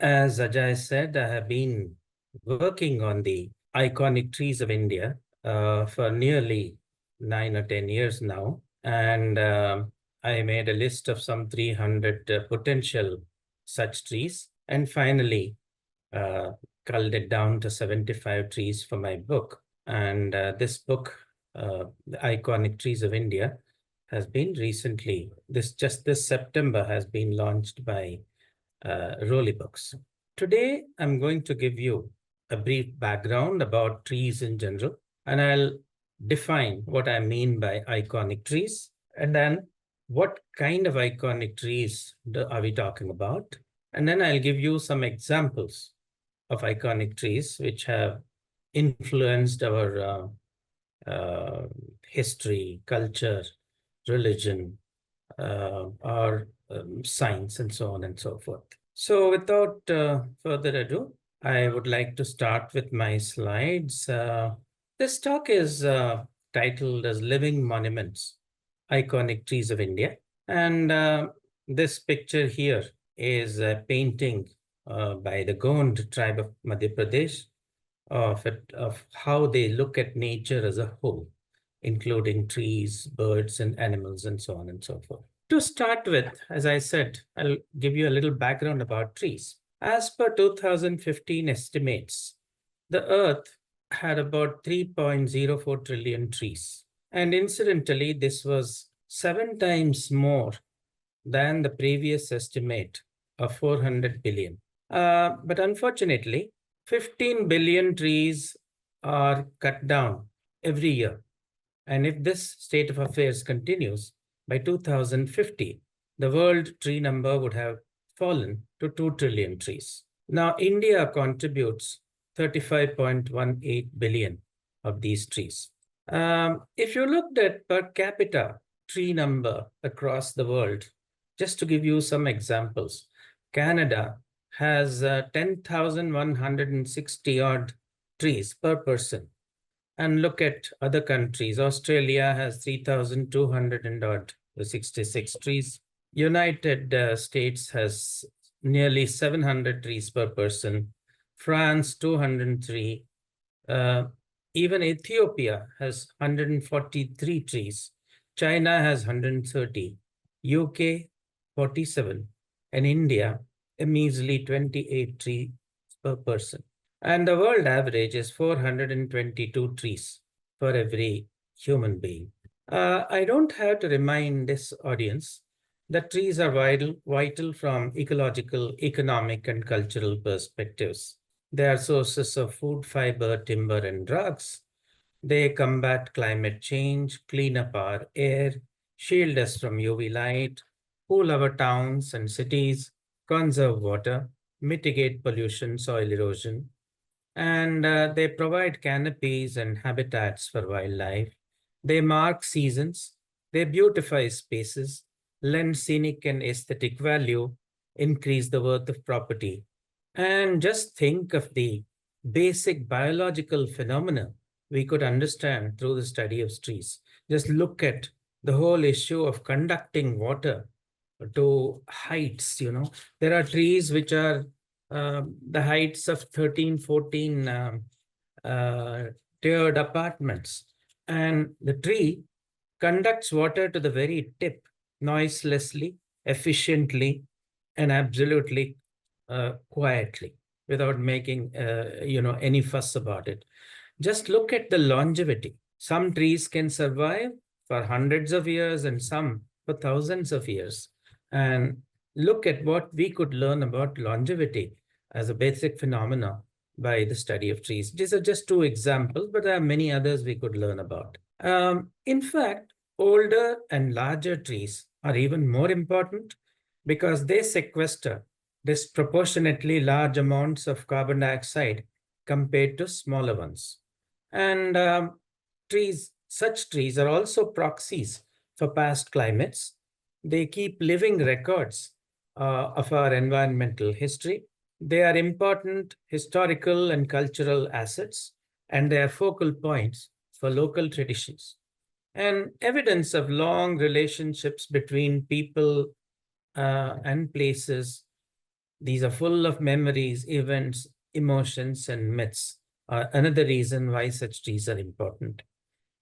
As Ajay said, I have been working on the iconic trees of India for nearly 9 or 10 years now. And I made a list of some 300 potential such trees. And finally, uh, culled it down to 75 trees for my book. And this book, The Iconic Trees of India, has been recently, this September, has been launched by Rolly Books. Today, I'm going to give you a brief background about trees in general, and I'll define what I mean by iconic trees, and then what kind of iconic trees are we talking about? And then I'll give you some examples of iconic trees which have influenced our history, culture, religion, our science, and so on and so forth. So without further ado, I would like to start with my slides. This talk is titled as Living Monuments, Iconic Trees of India. And this picture here is a painting by the Gond tribe of Madhya Pradesh of how they look at nature as a whole, including trees, birds, and animals, and so on and so forth. To start with, as I said, I'll give you a little background about trees. As per 2015 estimates, the Earth had about 3.04 trillion trees. And incidentally, this was 7 times more than the previous estimate of 400 billion. But unfortunately, 15 billion trees are cut down every year. And if this state of affairs continues, by 2050, the world tree number would have fallen to 2 trillion trees. Now, India contributes 35.18 billion of these trees. If you looked at per capita tree number across the world, just to give you some examples, Canada has 10,160 odd trees per person. And look at other countries. Australia has 3,200 and odd 66 trees. United States has nearly 700 trees per person. France, 203. Even Ethiopia has 143 trees. China has 130. UK, 47. And India, a measly 28 trees per person. And the world average is 422 trees for every human being. I don't have to remind this audience that trees are vital from ecological, economic, and cultural perspectives. They are sources of food, fiber, timber, and drugs. They combat climate change, clean up our air, shield us from UV light, cool our towns and cities, conserve water, mitigate pollution, soil erosion, and they provide canopies and habitats for wildlife. They mark seasons, they beautify spaces, lend scenic and aesthetic value, increase the worth of property. And just think of the basic biological phenomena we could understand through the study of trees. Just look at the whole issue of conducting water to heights. There are trees which are the heights of 13, 14 tiered apartments. And the tree conducts water to the very tip noiselessly, efficiently, and absolutely quietly without making any fuss about it. Just look at the longevity. Some trees can survive for hundreds of years and some for thousands of years. And look at what we could learn about longevity as a basic phenomena by the study of trees. These are just two examples, but there are many others we could learn about. In fact, older and larger trees are even more important because they sequester disproportionately large amounts of carbon dioxide compared to smaller ones. And such trees are also proxies for past climates. They keep living records of our environmental history. They are important historical and cultural assets, and they are focal points for local traditions. And evidence of long relationships between people and places These are full of memories, events, emotions, and myths. Another reason why such trees are important.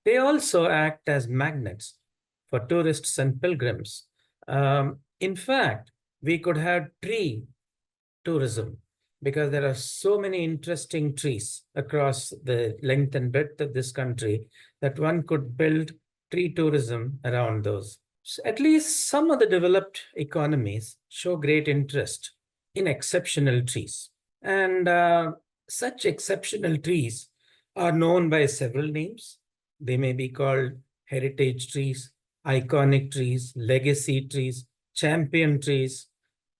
They also act as magnets for tourists and pilgrims. In fact, we could have tree tourism because there are so many interesting trees across the length and breadth of this country that one could build tree tourism around those. So at least some of the developed economies show great interest in exceptional trees. And such exceptional trees are known by several names. They may be called heritage trees, iconic trees, legacy trees, champion trees,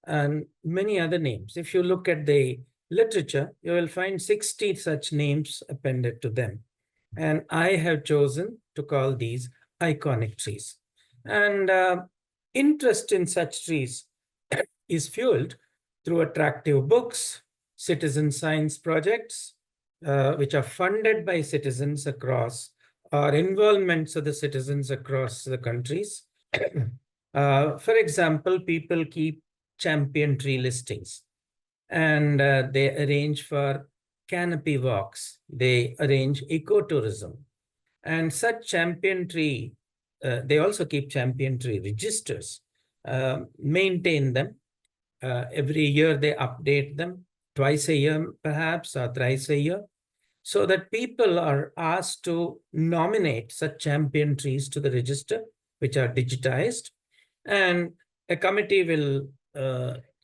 and many other names. If you look at the literature, you will find 60 such names appended to them. And I have chosen to call these iconic trees. And interest in such trees is fueled through attractive books, citizen science projects, which are funded by citizens across, or involvements of the citizens across the countries. For example, people keep champion tree listings and they arrange for canopy walks. They arrange ecotourism. And such champion tree, they also keep champion tree registers, maintain them. Every year they update them, twice a year perhaps, or thrice a year, so that people are asked to nominate such champion trees to the register, which are digitized. And a committee will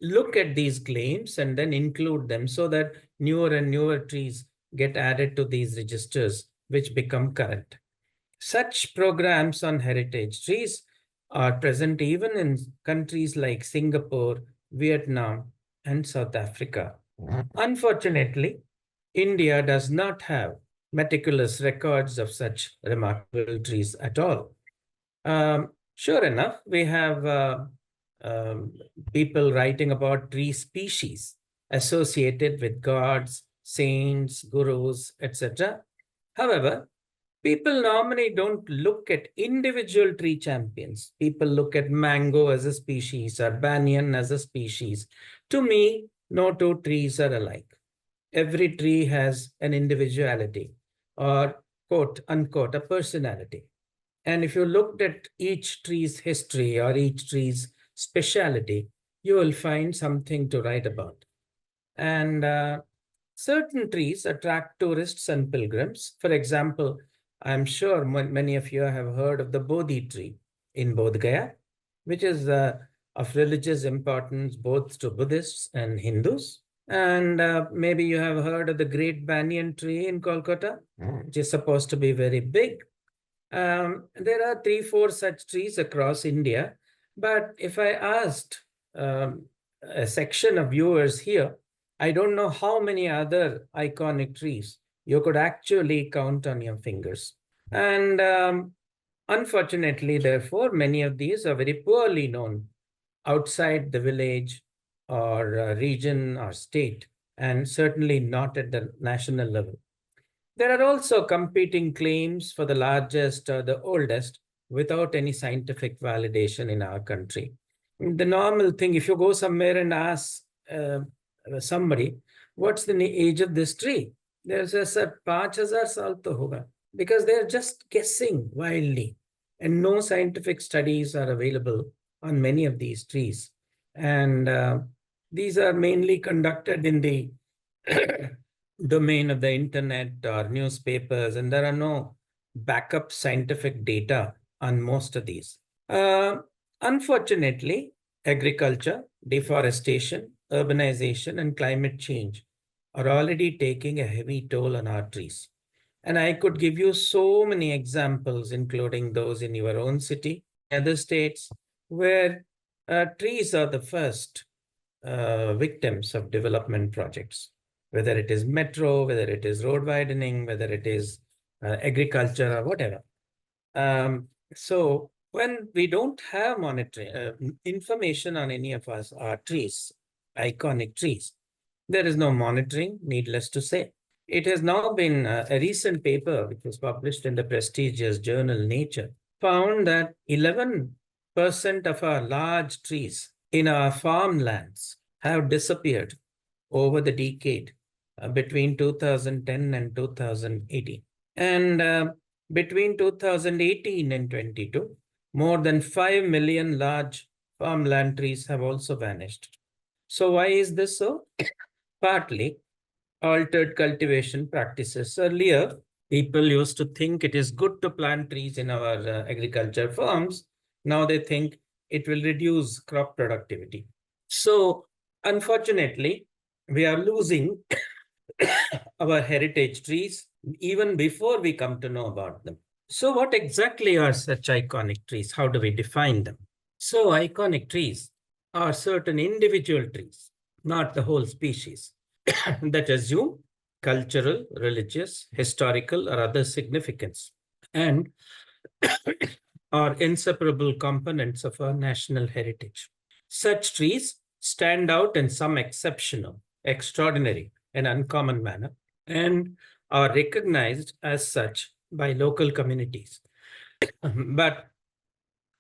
look at these claims and then include them so that newer and newer trees get added to these registers, which become current. Such programs on heritage trees are present even in countries like Singapore, Vietnam, and South Africa. Unfortunately, India does not have meticulous records of such remarkable trees at all. Sure enough, we have people writing about tree species associated with gods, saints, gurus, etc. However, people normally don't look at individual tree champions. People look at mango as a species or banyan as a species. To me, no two trees are alike. Every tree has an individuality or, quote, unquote, a personality. And if you looked at each tree's history or each tree's speciality, you will find something to write about. And certain trees attract tourists and pilgrims. For example, I'm sure many of you have heard of the Bodhi tree in Bodh Gaya, which is of religious importance both to Buddhists and Hindus. And maybe you have heard of the great banyan tree in Kolkata, which is supposed to be very big. There are 3-4 such trees across India. But if I asked a section of viewers here, I don't know how many other iconic trees you could actually count on your fingers. And unfortunately, therefore, many of these are very poorly known outside the village or region or state, and certainly not at the national level. There are also competing claims for the largest or the oldest without any scientific validation in our country. The normal thing, if you go somewhere and ask somebody, what's the age of this tree? They'll say, sir, 5,000 saal to hoga. Because they're just guessing wildly. And no scientific studies are available on many of these trees. And these are mainly conducted in the domain of the internet or newspapers, and there are no backup scientific data on most of these. Unfortunately, agriculture, deforestation, urbanization, and climate change are already taking a heavy toll on our trees. And I could give you so many examples, including those in your own city, other states, where trees are the first victims of development projects, whether it is metro, whether it is road widening, whether it is agriculture or whatever. So when we don't have monitoring information on any of our trees, iconic trees, there is no monitoring, needless to say. It has now been a recent paper, which was published in the prestigious journal Nature, found that 11% of our large trees in our farmlands have disappeared over the decade between 2010 and 2018. And between 2018 and 22, more than 5 million large farmland trees have also vanished. So why is this so? Partly altered cultivation practices. Earlier, people used to think it is good to plant trees in our agriculture farms. Now they think it will reduce crop productivity. So, unfortunately, we are losing our heritage trees even before we come to know about them. So, what exactly are such iconic trees? How do we define them? So, iconic trees are certain individual trees, not the whole species, that assume cultural, religious, historical, or other significance and are inseparable components of our national heritage. Such trees stand out in some exceptional, extraordinary, and uncommon manner and are recognized as such by local communities, but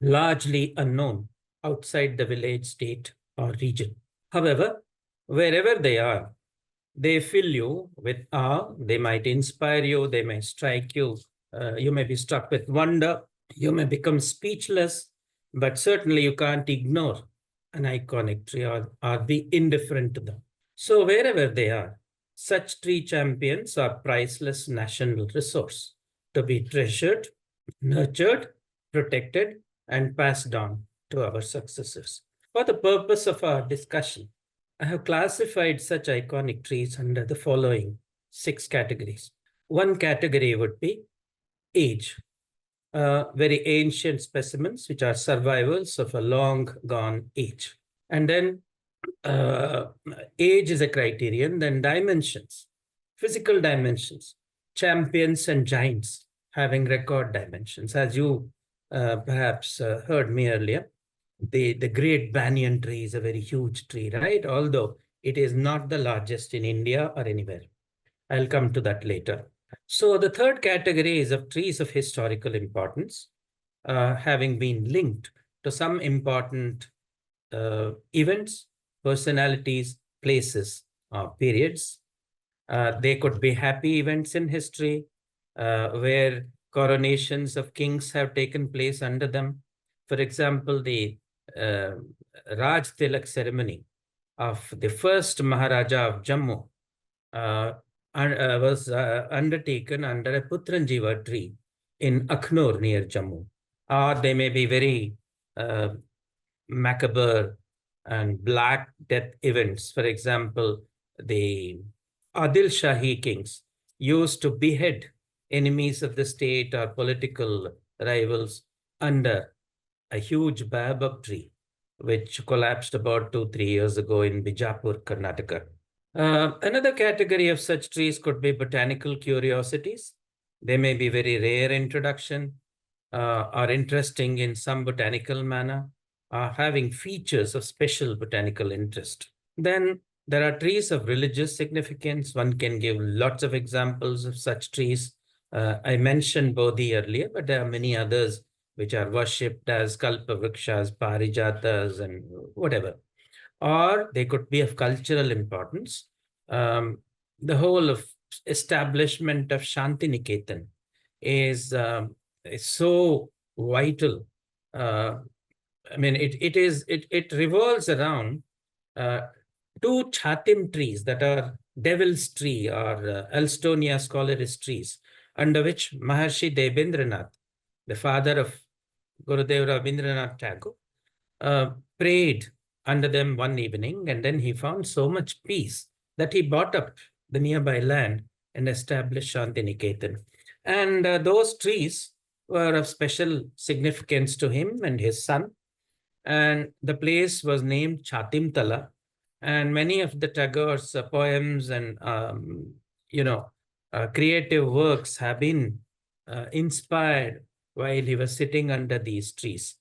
largely unknown outside the village, state, or region. However, wherever they are, they fill you with awe, they might inspire you, they may strike you, you may be struck with wonder, you may become speechless, but certainly you can't ignore an iconic tree or be indifferent to them. So wherever they are, such tree champions are priceless national resource to be treasured, nurtured, protected, and passed on to our successors. For the purpose of our discussion, I have classified such iconic trees under the following 6 categories. One category would be age, very ancient specimens, which are survivals of a long gone age. And then uh, age is a criterion, then dimensions, physical dimensions, champions and giants having record dimensions. As you perhaps heard me earlier, the great banyan tree is a very huge tree, right? Although it is not the largest in India or anywhere. I'll come to that later. So the third category is of trees of historical importance, having been linked to some important events, personalities, places, periods. They could be happy events in history where coronations of kings have taken place under them. For example, the uh, Raj Tilak ceremony of the first Maharaja of Jammu was undertaken under a Putranjiva tree in Akhnur near Jammu. Or they may be very macabre and black death events. For example, the Adil Shahi kings used to behead enemies of the state or political rivals under a huge baobab tree, which collapsed about 2, 3 years ago in Bijapur, Karnataka. Another category of such trees could be botanical curiosities. They may be very rare introduction, are interesting in some botanical manner, are having features of special botanical interest. Then there are trees of religious significance. One can give lots of examples of such trees. I mentioned Bodhi earlier, but there are many others which are worshipped as kalpavrikshas, parijatas, and whatever. Or they could be of cultural importance. The whole of establishment of Shantiniketan is so vital. I mean, it revolves around uh, 2 chatim trees that are devil's tree or Elstonia scholaris trees, under which Maharshi Debendranath, the father of Gurudev Rabindranath Tagore, prayed under them one evening, and then he found so much peace that he bought up the nearby land and established Shantiniketan. And those trees were of special significance to him and his son. And the place was named Chatimtala. And many of the Tagore's poems and creative works have been inspired while he was sitting under these trees.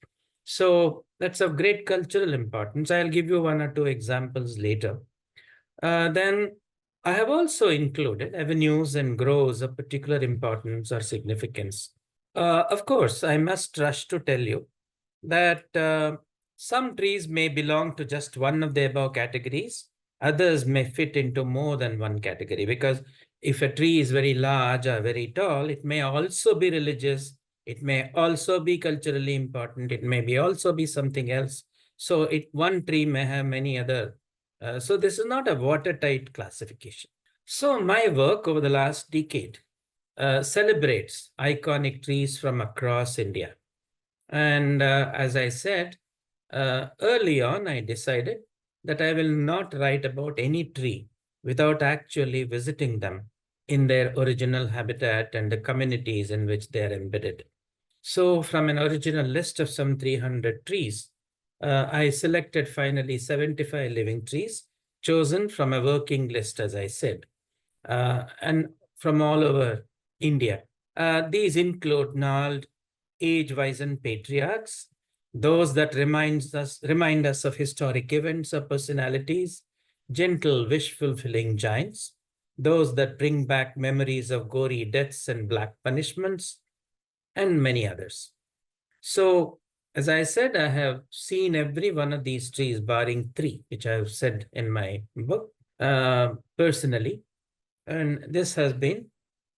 So that's of great cultural importance. I'll give you 1 or 2 examples later. Then I have also included avenues and groves of particular importance or significance. Of course, I must rush to tell you that Some trees may belong to just one of the above categories. Others may fit into more than one category, because if a tree is very large or very tall, it may also be religious. It may also be culturally important. It may be also be something else. So one tree may have many other. So this is not a watertight classification. So my work over the last decade celebrates iconic trees from across India. And as I said, early on, I decided that I will not write about any tree without actually visiting them in their original habitat and the communities in which they are embedded. So from an original list of some 300 trees, I selected finally 75 living trees, chosen from a working list, as I said, and from all over India. These include gnarled, age-wizened patriarchs, those that remind us of historic events or personalities, gentle, wish-fulfilling giants, those that bring back memories of gory deaths and black punishments, and many others. So, as I said, I have seen every one of these trees, barring three, which I have said in my book, personally. And this has been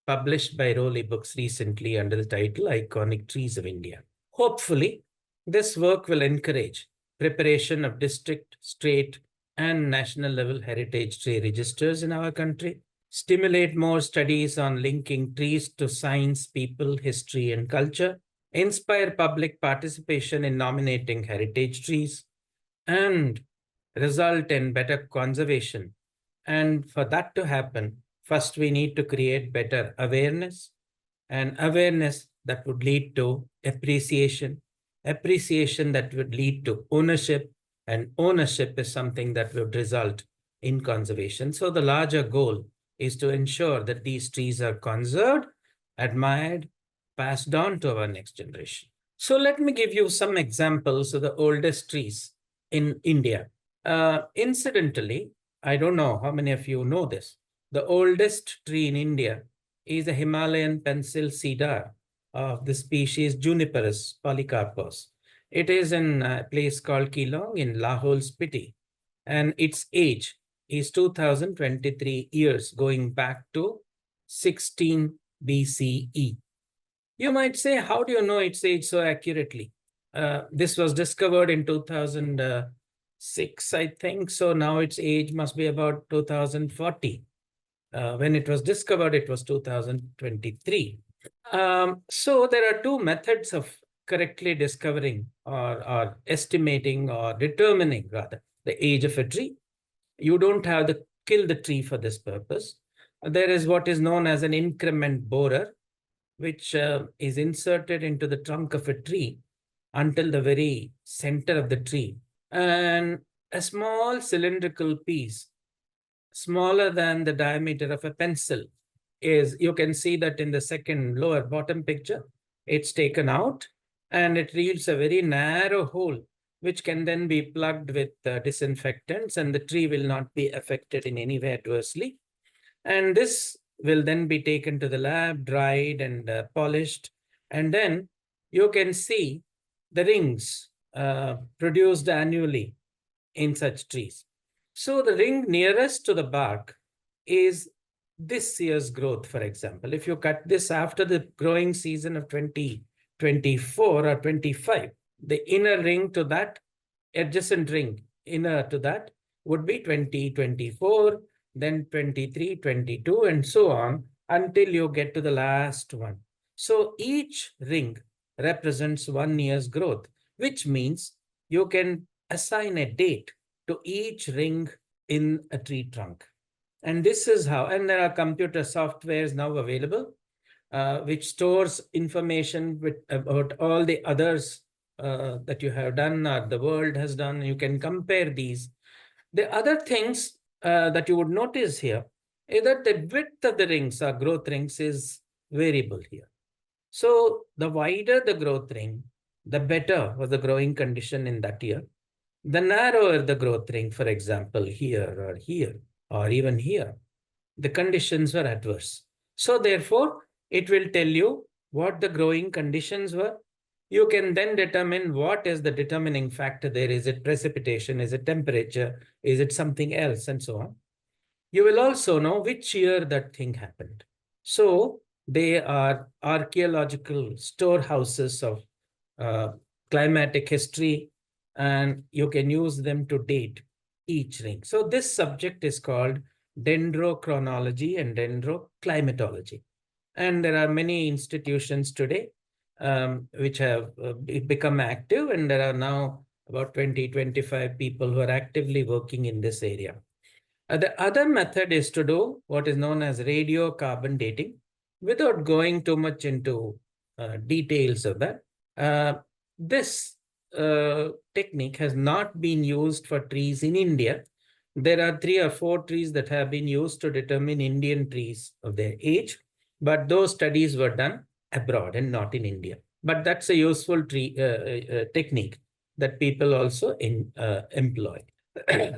published by Rowley Books recently under the title Iconic Trees of India. Hopefully, this work will encourage preparation of district, state, and national level heritage tree registers in our country, stimulate more studies on linking trees to science, people, history, and culture, inspire public participation in nominating heritage trees, and result in better conservation. And for that to happen, first we need to create better awareness, and awareness that would lead to appreciation, appreciation that would lead to ownership, and ownership is something that would result in conservation. So the larger goal is to ensure that these trees are conserved, admired, passed on to our next generation. So let me give you some examples of the oldest trees in India. Incidentally, I don't know how many of you know this. The oldest tree in India is a Himalayan pencil cedar of the species Juniperus polycarpus. It is in a place called Keelong in Lahaul, Spiti, and its age is 2023 years, going back to 16 BCE. You might say, how do you know its age so accurately? This was discovered in 2006, I think. So now its age must be about 2040. When it was discovered, it was 2023. So there are two methods of correctly discovering or estimating or determining, rather, the age of a tree. You don't have to kill the tree for this purpose. There is what is known as an increment borer, which is inserted into the trunk of a tree until the very center of the tree. And a small cylindrical piece, smaller than the diameter of a pencil, you can see that in the second lower bottom picture. It's taken out and it leaves a very narrow hole, which can then be plugged with disinfectants, and the tree will not be affected in any way adversely. And this will then be taken to the lab, dried and polished. And then you can see the rings produced annually in such trees. So the ring nearest to the bark is this year's growth, for example. If you cut this after the growing season of 2024 or 25, the inner ring to that, adjacent ring inner to that would be 2024, then 23, 22, and so on until you get to the last one. So each ring represents 1 year's growth, which means you can assign a date to each ring in a tree trunk. And this is how, and there are computer softwares now available, which stores information about all the others that you have done or the world has done. You can compare these. The other things that you would notice here is that the width of the rings or growth rings is variable here. So the wider the growth ring, the better was the growing condition in that year. The narrower the growth ring, for example, here, or even here, the conditions were adverse. So therefore, it will tell you what the growing conditions were You can then determine what is the determining factor there. Is it precipitation? Is it temperature? Is it something else? And so on. You will also know which year that thing happened. So they are archaeological storehouses of uh, climatic history, and you can use them to date each ring. So this subject is called dendrochronology and dendroclimatology. And there are many institutions today which have become active, and there are now about 20-25 people who are actively working in this area. The other method is to do what is known as radiocarbon dating. Without going too much into details of that, uh, this technique has not been used for trees in India. There are 3 or 4 trees that have been used to determine Indian trees of their age, but those studies were done abroad and not in India. But that's a useful technique that people also employ.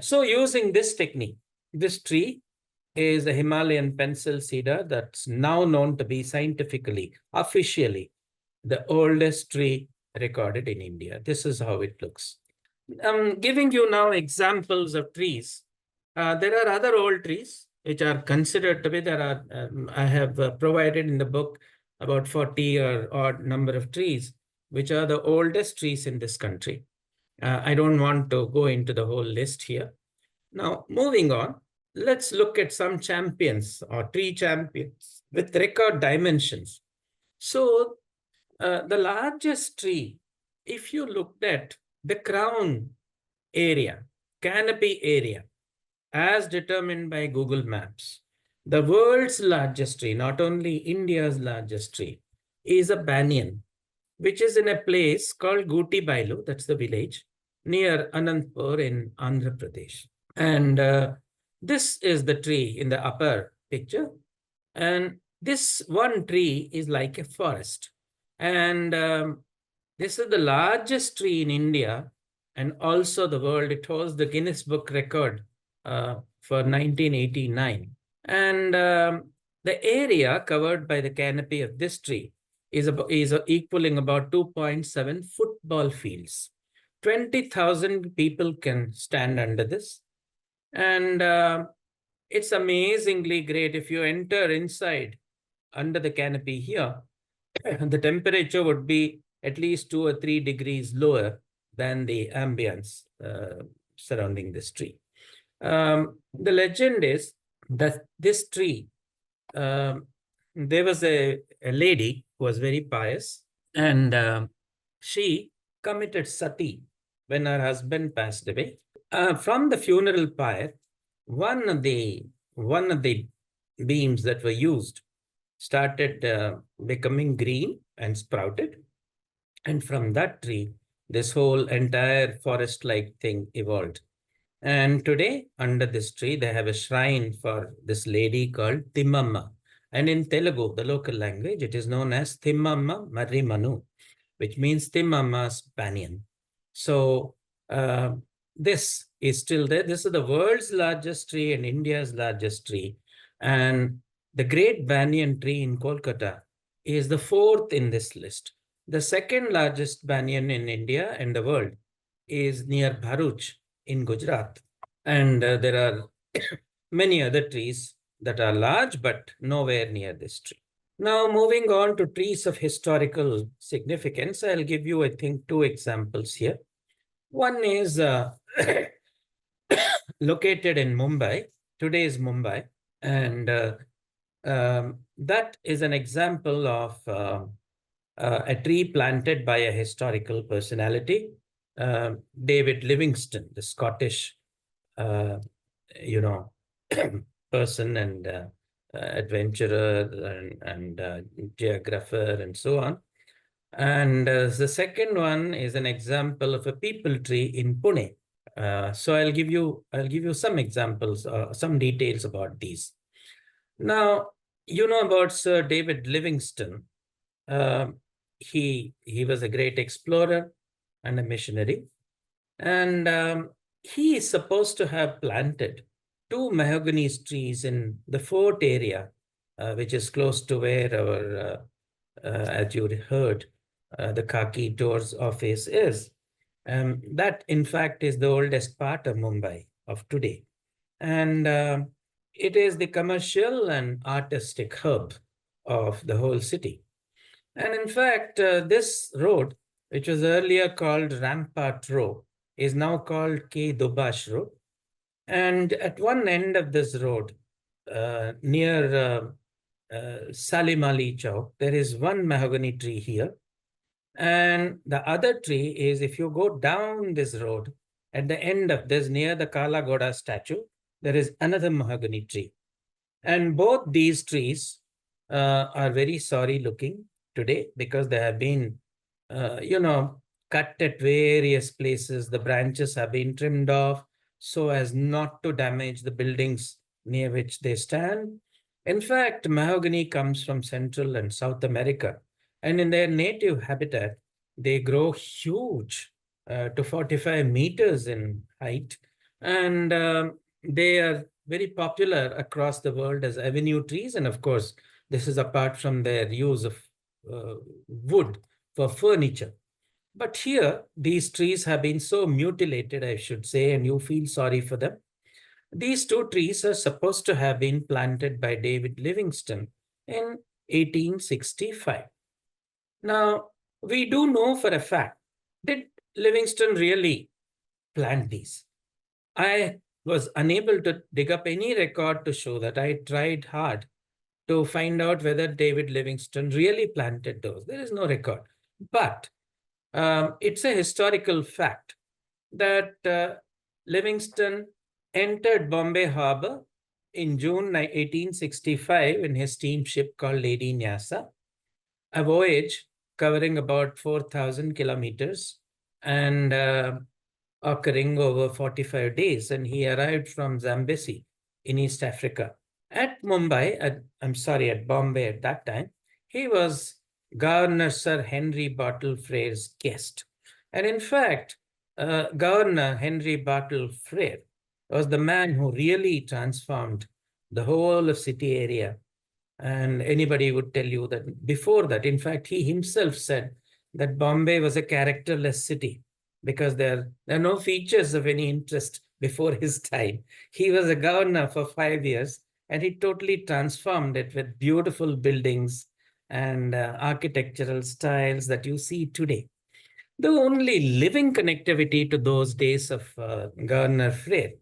So using this technique, this tree is a Himalayan pencil cedar that's now known to be scientifically, officially, the oldest tree recorded in India. This is how it looks. I'm giving you now examples of trees. There are other old trees which are considered to be, I have provided in the book about 40 or odd number of trees, which are the oldest trees in this country. I don't want to go into the whole list here. Now, moving on, let's look at some champions or tree champions with record dimensions. So, the largest tree, if you looked at the crown area, canopy area, as determined by Google Maps, the world's largest tree, not only India's largest tree, is a banyan, which is in a place called Guti Bailu, that's the village, near Anantpur in Andhra Pradesh. And this is the tree in the upper picture. And this one tree is like a forest. And this is the largest tree in India and also the world. It holds the Guinness Book record for 1989. And the area covered by the canopy of this tree is equaling about 2.7 football fields. 20,000 people can stand under this. And it's amazingly great. If you enter inside under the canopy here, the temperature would be at least 2 or 3 degrees lower than the ambience surrounding this tree. The legend is that this tree, there was a lady who was very pious, and she committed sati when her husband passed away. From the funeral pyre, one of the beams that were used started becoming green and sprouted. And from that tree, this whole entire forest-like thing evolved. And today, under this tree, they have a shrine for this lady called Timmamma. And in Telugu, the local language, it is known as Timmamma Marimanu, which means Timmamma's banyan. So this is still there. This is the world's largest tree and India's largest tree. And the great banyan tree in Kolkata is the 4th in this list. The second largest banyan in India and the world is near Bharuch in Gujarat. And there are many other trees that are large, but nowhere near this tree. Now, moving on to trees of historical significance, I'll give you, I think, 2 examples here. One is located in Mumbai, today's Mumbai, and that is an example of a tree planted by a historical personality, David Livingstone, the Scottish, person and adventurer and geographer and so on. And the second one is an example of a peepal tree in Pune. So I'll give you some examples, some details about these. Now, you know about Sir David Livingstone. He was a great explorer and a missionary. And he is supposed to have planted 2 mahogany trees in the fort area, which is close to where our, as you heard, the Khaki doors office is. That, in fact, is the oldest part of Mumbai of today. And it is the commercial and artistic hub of the whole city. And in fact, this road, which was earlier called Rampart Row, is now called K. Dubash Road. And at one end of this road, near Salim Ali Chowk, there is one mahogany tree here. And the other tree is, if you go down this road, at the end of this, near the Kala Goda statue, there is another mahogany tree. And both these trees are very sorry looking today because they have been, cut at various places. The branches have been trimmed off so as not to damage the buildings near which they stand. In fact, mahogany comes from Central and South America, and in their native habitat, they grow huge to 45 meters in height, and they are very popular across the world as avenue trees. And of course, this is apart from their use of wood for furniture. But here, these trees have been so mutilated, I should say, and you feel sorry for them. These two trees are supposed to have been planted by David Livingstone in 1865. Now, we do know for a fact, did Livingstone really plant these? I was unable to dig up any record to show that. I tried hard to find out whether David Livingstone really planted those. There is no record. But it's a historical fact that Livingstone entered Bombay Harbor in June 1865 in his steamship called Lady Nyasa, a voyage covering about 4,000 kilometers and occurring over 45 days. And he arrived from Zambezi in East Africa. At Bombay at that time, he was Governor Sir Henry Bartle Frere's guest. And in fact, Governor Henry Bartle Frere was the man who really transformed the whole of city area. And anybody would tell you that before that, in fact, he himself said that Bombay was a characterless city because there are no features of any interest before his time. He was a governor for 5 years and he totally transformed it with beautiful buildings and architectural styles that you see today. The only living connectivity to those days of Governor Frere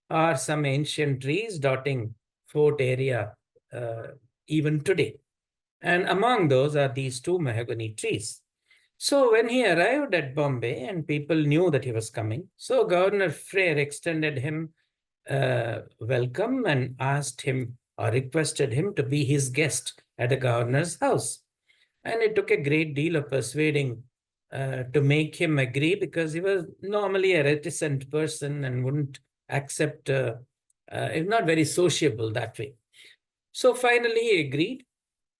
are some ancient trees dotting fort area even today. And among those are these two mahogany trees. So when he arrived at Bombay and people knew that he was coming, so Governor Frere extended him welcome and asked him or requested him to be his guest at the governor's house. And it took a great deal of persuading to make him agree because he was normally a reticent person and wouldn't accept, not very sociable that way. So finally he agreed.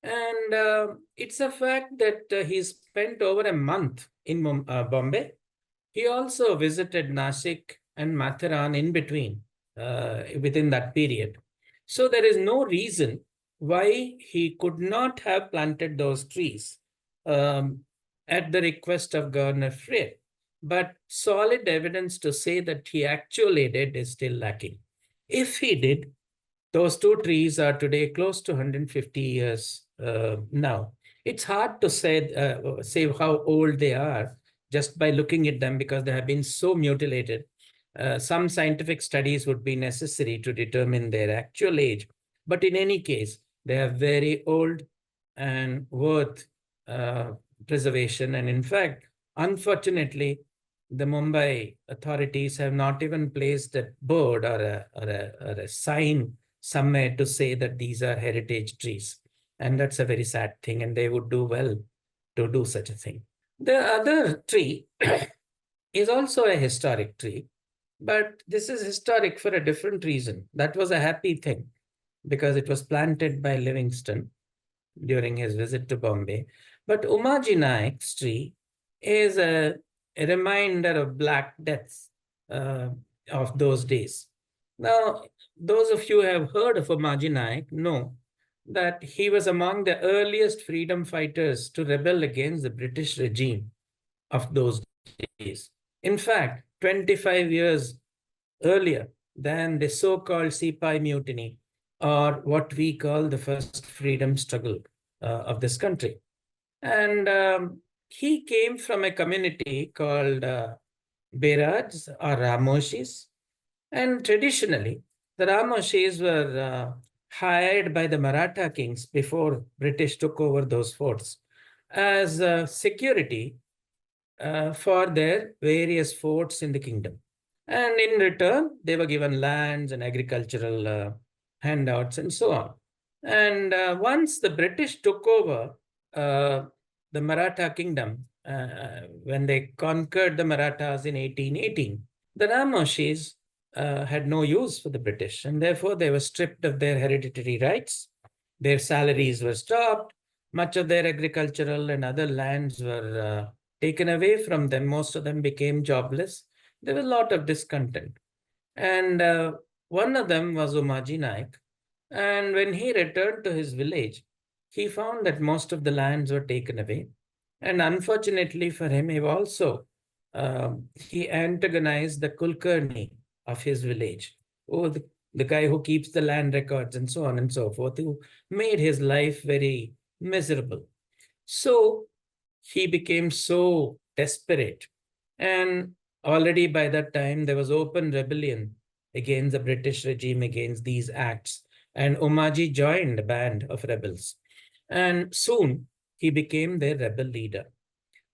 And it's a fact that he spent over a month in Bombay. He also visited Nashik and Matharan in between, within that period. So there is no reason why he could not have planted those trees at the request of Governor Frere. But solid evidence to say that he actually did is still lacking. If he did, those two trees are today close to 150 years now. It's hard to say how old they are just by looking at them because they have been so mutilated. Some scientific studies would be necessary to determine their actual age. But in any case, they are very old and worth preservation. And in fact, unfortunately, the Mumbai authorities have not even placed a board or a sign somewhere to say that these are heritage trees. And that's a very sad thing, and they would do well to do such a thing. The other tree is also a historic tree, but this is historic for a different reason. That was a happy thing because it was planted by Livingstone during his visit to Bombay. But Umaji Naik's tree is a reminder of Black Deaths of those days. Now, those of you who have heard of Umaji Naik know that he was among the earliest freedom fighters to rebel against the British regime of those days. In fact, 25 years earlier than the so-called Sepoy Mutiny, or what we call the first freedom struggle of this country. And he came from a community called Beraj or Ramoshis. And traditionally, the Ramoshis were hired by the Maratha kings before British took over those forts as security for their various forts in the kingdom. And in return, they were given lands and agricultural handouts and so on. And once the British took over uh, the Maratha kingdom, when they conquered the Marathas in 1818, the Ramoshis had no use for the British, and therefore they were stripped of their hereditary rights. Their salaries were stopped. Much of their agricultural and other lands were taken away from them. Most of them became jobless. There was a lot of discontent. And one of them was Umaji Naik. And when he returned to his village, he found that most of the lands were taken away. And unfortunately for him, he antagonized the Kulkarni of his village. Oh, the guy who keeps the land records and so on and so forth, who made his life very miserable. So he became so desperate. And already by that time, there was open rebellion against the British regime, against these acts. And Umaji joined a band of rebels. And soon he became their rebel leader.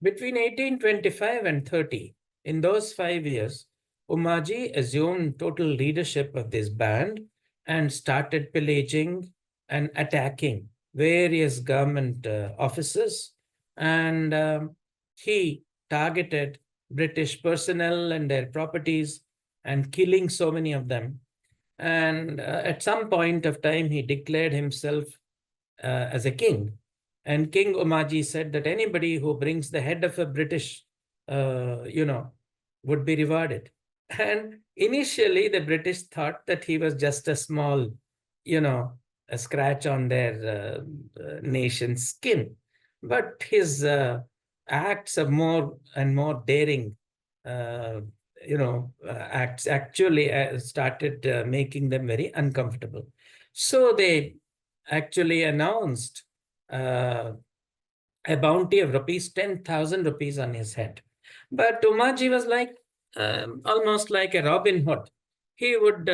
Between 1825 and 30, in those 5 years, Umaji assumed total leadership of this band and started pillaging and attacking various government offices. And he targeted British personnel and their properties and killing so many of them. And at some point of time, he declared himself as a king. And King Umaji said that anybody who brings the head of a British, would be rewarded. And initially, the British thought that he was just a small, a scratch on their nation's skin. But his acts of more and more daring, acts actually started making them very uncomfortable. So they actually announced a bounty of rupees 10,000 rupees on his head. But Umaji was like almost like a Robin Hood. He would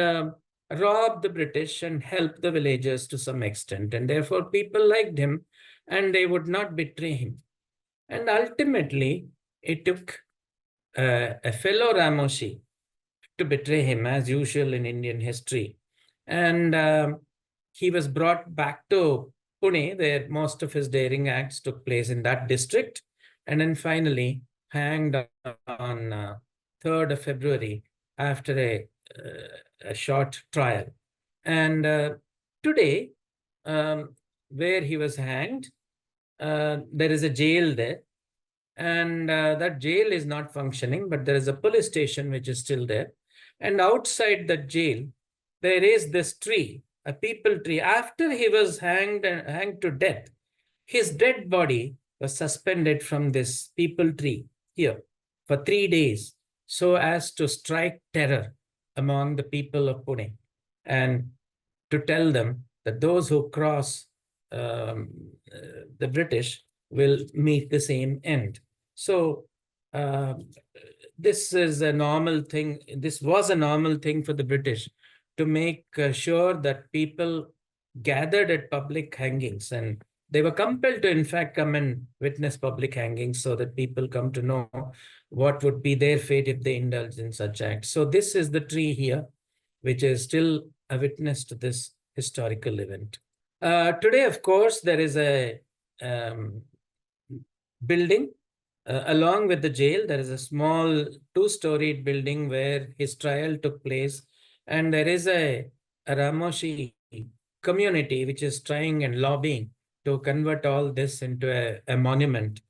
rob the British and help the villagers to some extent, and therefore people liked him and they would not betray him. And ultimately, it took a fellow Ramoshi to betray him, as usual in Indian history. And he was brought back to Pune, where most of his daring acts took place in that district, and then finally hanged on 3rd of February after a short trial. And today, where he was hanged, there is a jail there. And that jail is not functioning, but there is a police station which is still there. And outside the jail, there is this tree, a peepal tree. After he was hanged to death, his dead body was suspended from this peepal tree here for 3 days, so as to strike terror among the people of Pune and to tell them that those who cross the British will meet the same end. So this is a normal thing. This was a normal thing for the British to make sure that people gathered at public hangings, and they were compelled to, in fact, come and witness public hangings so that people come to know what would be their fate if they indulged in such acts. So this is the tree here, which is still a witness to this historical event. Today, of course, there is a building along with the jail. There is a small 2-storied building where his trial took place. And there is a Ramoshi community which is trying and lobbying to convert all this into a monument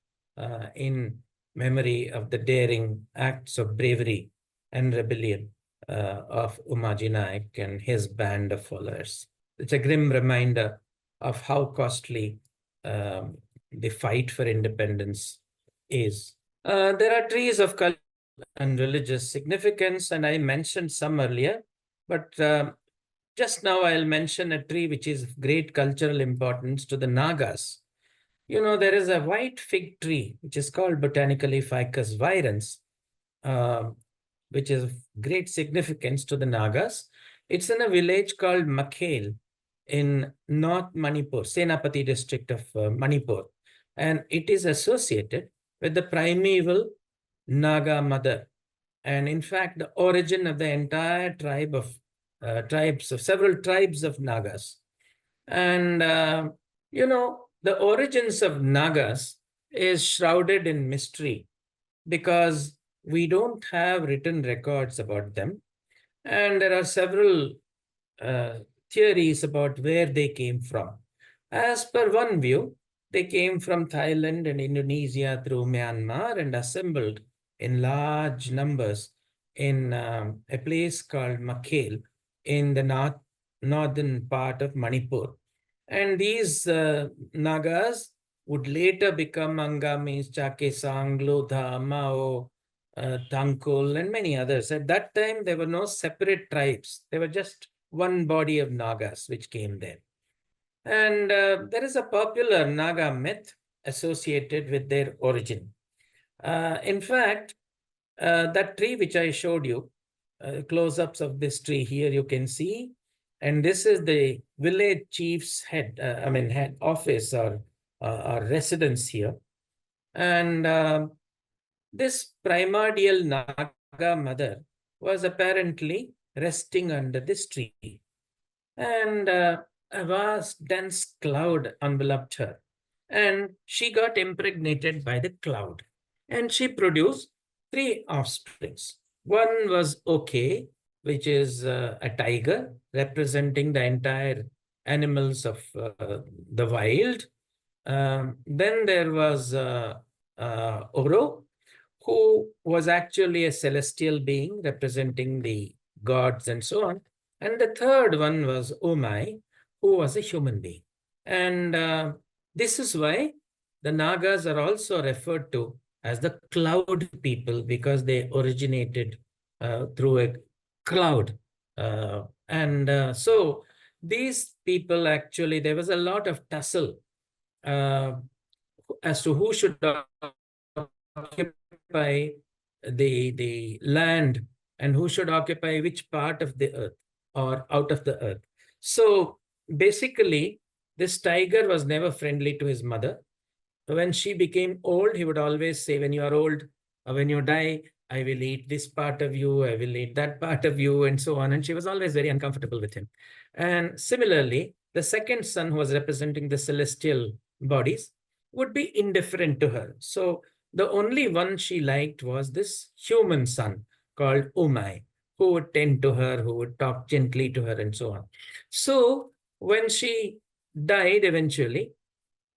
in memory of the daring acts of bravery and rebellion of Umaji Naik and his band of followers. It's a grim reminder of how costly the fight for independence is. There are trees of cultural and religious significance, and I mentioned some earlier, but just now I'll mention a tree which is of great cultural importance to the Nagas. You know, there is a white fig tree, which is called botanically Ficus virens, uh, which is of great significance to the Nagas. It's in a village called Makhel in North Manipur, Senapati district of Manipur. And it is associated with the primeval Naga mother. And in fact, the origin of the entire several tribes of Nagas. And, the origins of Nagas is shrouded in mystery because we don't have written records about them. And there are several uh, theories about where they came from. As per one view, they came from Thailand and Indonesia through Myanmar and assembled in large numbers in a place called Makhel in the northern part of Manipur. And these Nagas would later become Angamis, Chakesang, Lodha, Mao, Tangkol, and many others. At that time, there were no separate tribes. They were just one body of Nagas which came there. And there is a popular Naga myth associated with their origin. In fact, that tree which I showed you, close-ups of this tree here you can see, and this is the village chief's head office or residence here. And this primordial Naga mother was apparently resting under this tree. And a vast, dense cloud enveloped her. And she got impregnated by the cloud. And she produced three offsprings. One was Okay, which is a tiger representing the entire animals of the wild. Then there was Oro, who was actually a celestial being representing the gods and so on. And the third one was Omai, who was a human being. And this is why the Nagas are also referred to as the cloud people because they originated through a cloud. So these people actually, there was a lot of tussle uh, as to who should occupy the land and who should occupy which part of the earth or out of the earth. So basically, this tiger was never friendly to his mother. When she became old, he would always say, when you are old, when you die, I will eat this part of you, I will eat that part of you, and so on. And she was always very uncomfortable with him. And similarly, the second son, who was representing the celestial bodies, would be indifferent to her. So the only one she liked was this human son called Umai, who would tend to her, who would talk gently to her, and so on. So when she died eventually,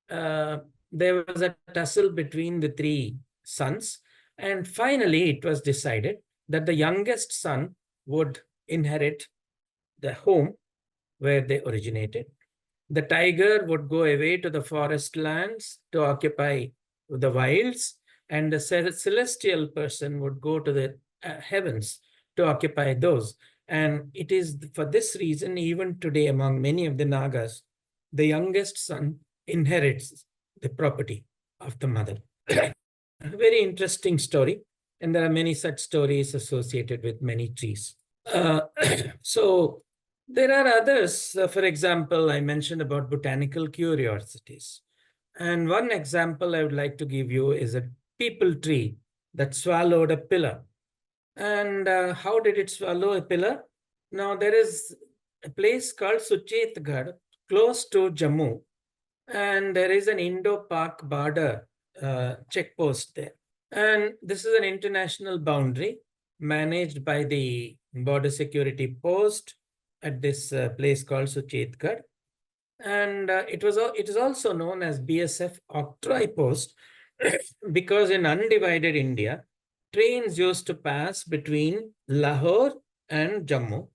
there was a tussle between the three sons. And finally, it was decided that the youngest son would inherit the home where they originated. The tiger would go away to the forest lands to occupy the wilds, and the celestial person would go to the heavens to occupy those. And it is for this reason, even today, among many of the Nagas, the youngest son inherits the property of the mother. A very interesting story. And there are many such stories associated with many trees. So there are others. For example, I mentioned about botanical curiosities. And one example I would like to give you is a people tree that swallowed a pillar. And how did it swallow a pillar? Now, there is a place called Suchetgarh, close to Jammu, and there is an Indo-Pak border checkpost there. And this is an international boundary managed by the border security post at this place called Suchetgarh. And it is also known as BSF Octroi post because in undivided India, trains used to pass between Lahore and Jammu.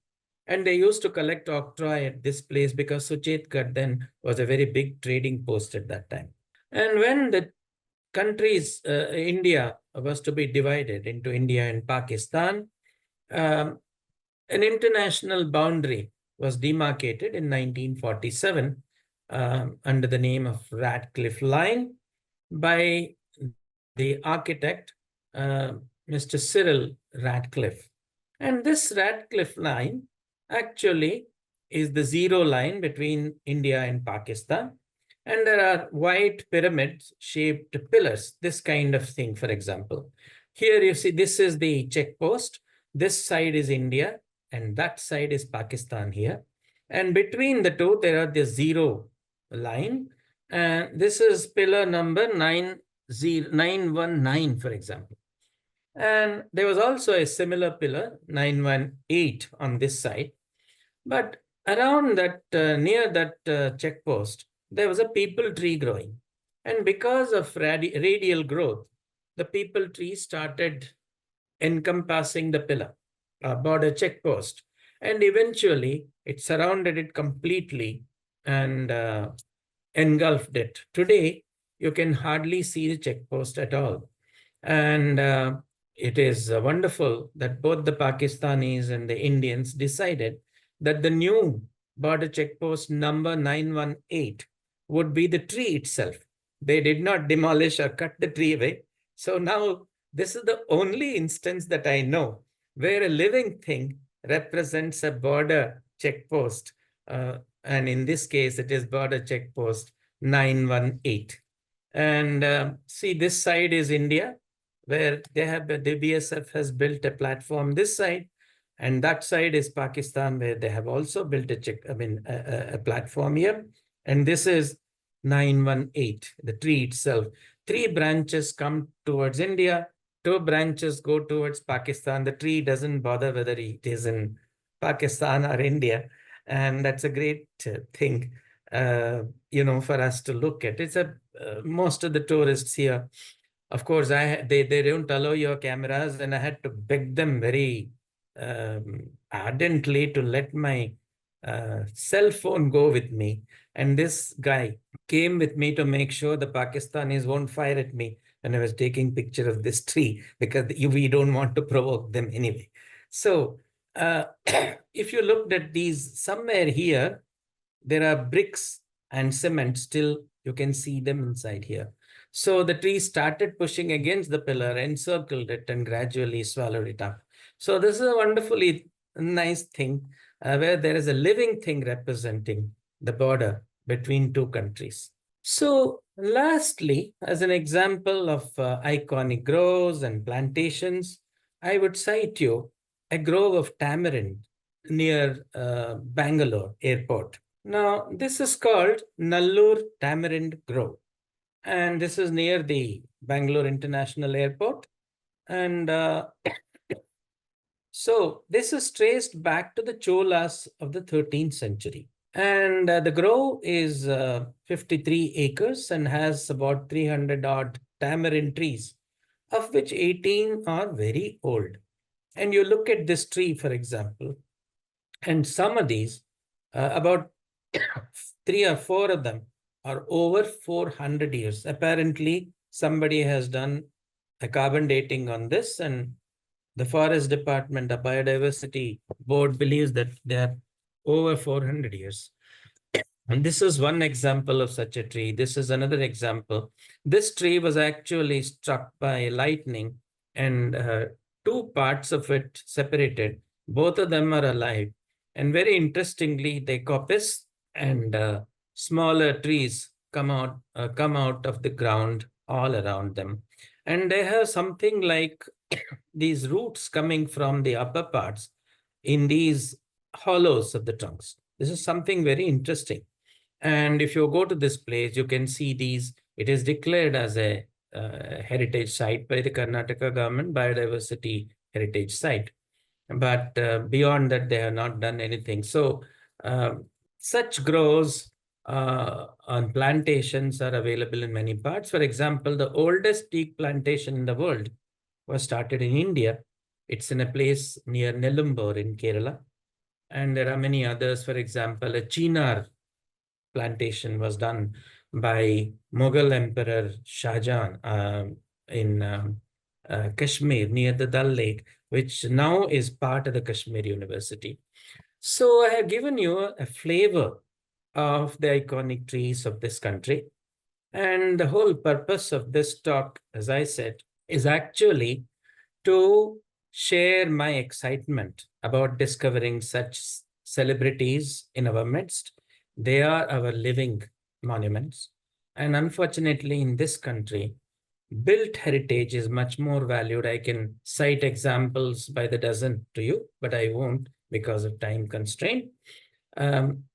And they used to collect octroi at this place because Suchetgarh then was a very big trading post at that time. And when the countries, India was to be divided into India and Pakistan, um, an international boundary was demarcated in 1947 under the name of Radcliffe Line by the architect, uh, Mr. Cyril Radcliffe. And this Radcliffe line actually is the zero line between India and Pakistan. And there are white pyramid-shaped pillars, this kind of thing, for example. Here you see this is the checkpost. This side is India, and that side is Pakistan here. And between the two, there are the zero line. And this is pillar number 919, for example. And there was also a similar pillar, 918, on this side. But around that, near that checkpost, there was a peepal tree growing. And because of radial growth, the peepal tree started encompassing the pillar, border checkpost. And eventually, it surrounded it completely and engulfed it. Today, you can hardly see the checkpost at all. And it is wonderful that both the Pakistanis and the Indians decided that the new border checkpost number 918 would be the tree itself. They did not demolish or cut the tree away. So now this is the only instance that I know where a living thing represents a border checkpost. And in this case, it is border checkpost 918. And see, this side is India, where they have the BSF has built a platform this side, and that side is Pakistan, where they have also built a platform here. And this is 918, the tree itself. 3 branches come towards India, 2 branches go towards Pakistan. The tree doesn't bother whether it is in Pakistan or India, and that's a great thing, for us to look at. It's most of the tourists here, of course, they don't allow your cameras, and I had to beg them very ardently to let my cell phone go with me. And this guy came with me to make sure the Pakistanis won't fire at me when I was taking picture of this tree, because we don't want to provoke them anyway. So if you looked at these, somewhere here, there are bricks and cement still, you can see them inside here. So the tree started pushing against the pillar, encircled it, and gradually swallowed it up. So this is a wonderfully nice thing where there is a living thing representing the border between 2 countries. So lastly, as an example of iconic groves and plantations, I would cite you a grove of tamarind near Bangalore airport. Now, this is called Nallur Tamarind Grove. And this is near the Bangalore International Airport. And so this is traced back to the Cholas of the 13th century. And the grove is 53 acres and has about 300 odd tamarind trees, of which 18 are very old. And you look at this tree, for example, and some of these, about 3 or 4 of them are over 400 years. Apparently, somebody has done a carbon dating on this, and the Forest Department, the Biodiversity Board believes that they are over 400 years. And this is one example of such a tree. This is another example. This tree was actually struck by lightning, and 2 parts of it separated. Both of them are alive. And very interestingly, they coppice, and smaller trees come out of the ground all around them. And they have something like these roots coming from the upper parts in these hollows of the trunks. This is something very interesting. And if you go to this place, you can see these. It is declared as a heritage site by the Karnataka government, biodiversity heritage site. But beyond that, they have not done anything. So such groves on plantations are available in many parts. For example, the oldest teak plantation in the world was started in India. It's in a place near Nelumbur in Kerala. And there are many others. For example, a chinar plantation was done by Mughal Emperor Shah Jahan in Kashmir near the Dal Lake, which now is part of the Kashmir University. So I have given you a flavor of the iconic trees of this country. And the whole purpose of this talk, as I said, is actually to share my excitement about discovering such celebrities in our midst. They are our living monuments. And unfortunately, in this country, built heritage is much more valued. I can cite examples by the dozen to you, but I won't because of time constraint.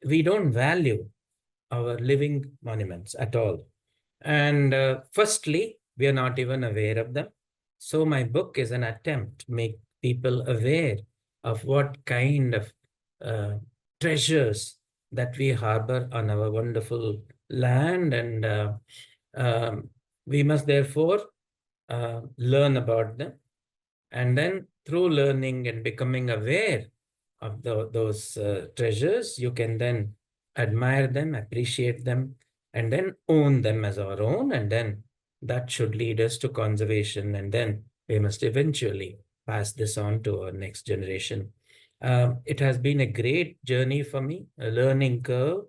We don't value our living monuments at all. And firstly, we are not even aware of them. So my book is an attempt to make people aware of what kind of uh, treasures that we harbor on our wonderful land. And um, we must therefore learn about them. And then through learning and becoming aware of those treasures, you can then admire them, appreciate them, and then own them as our own. And then that should lead us to conservation. And then we must eventually pass this on to our next generation. It has been a great journey for me, a learning curve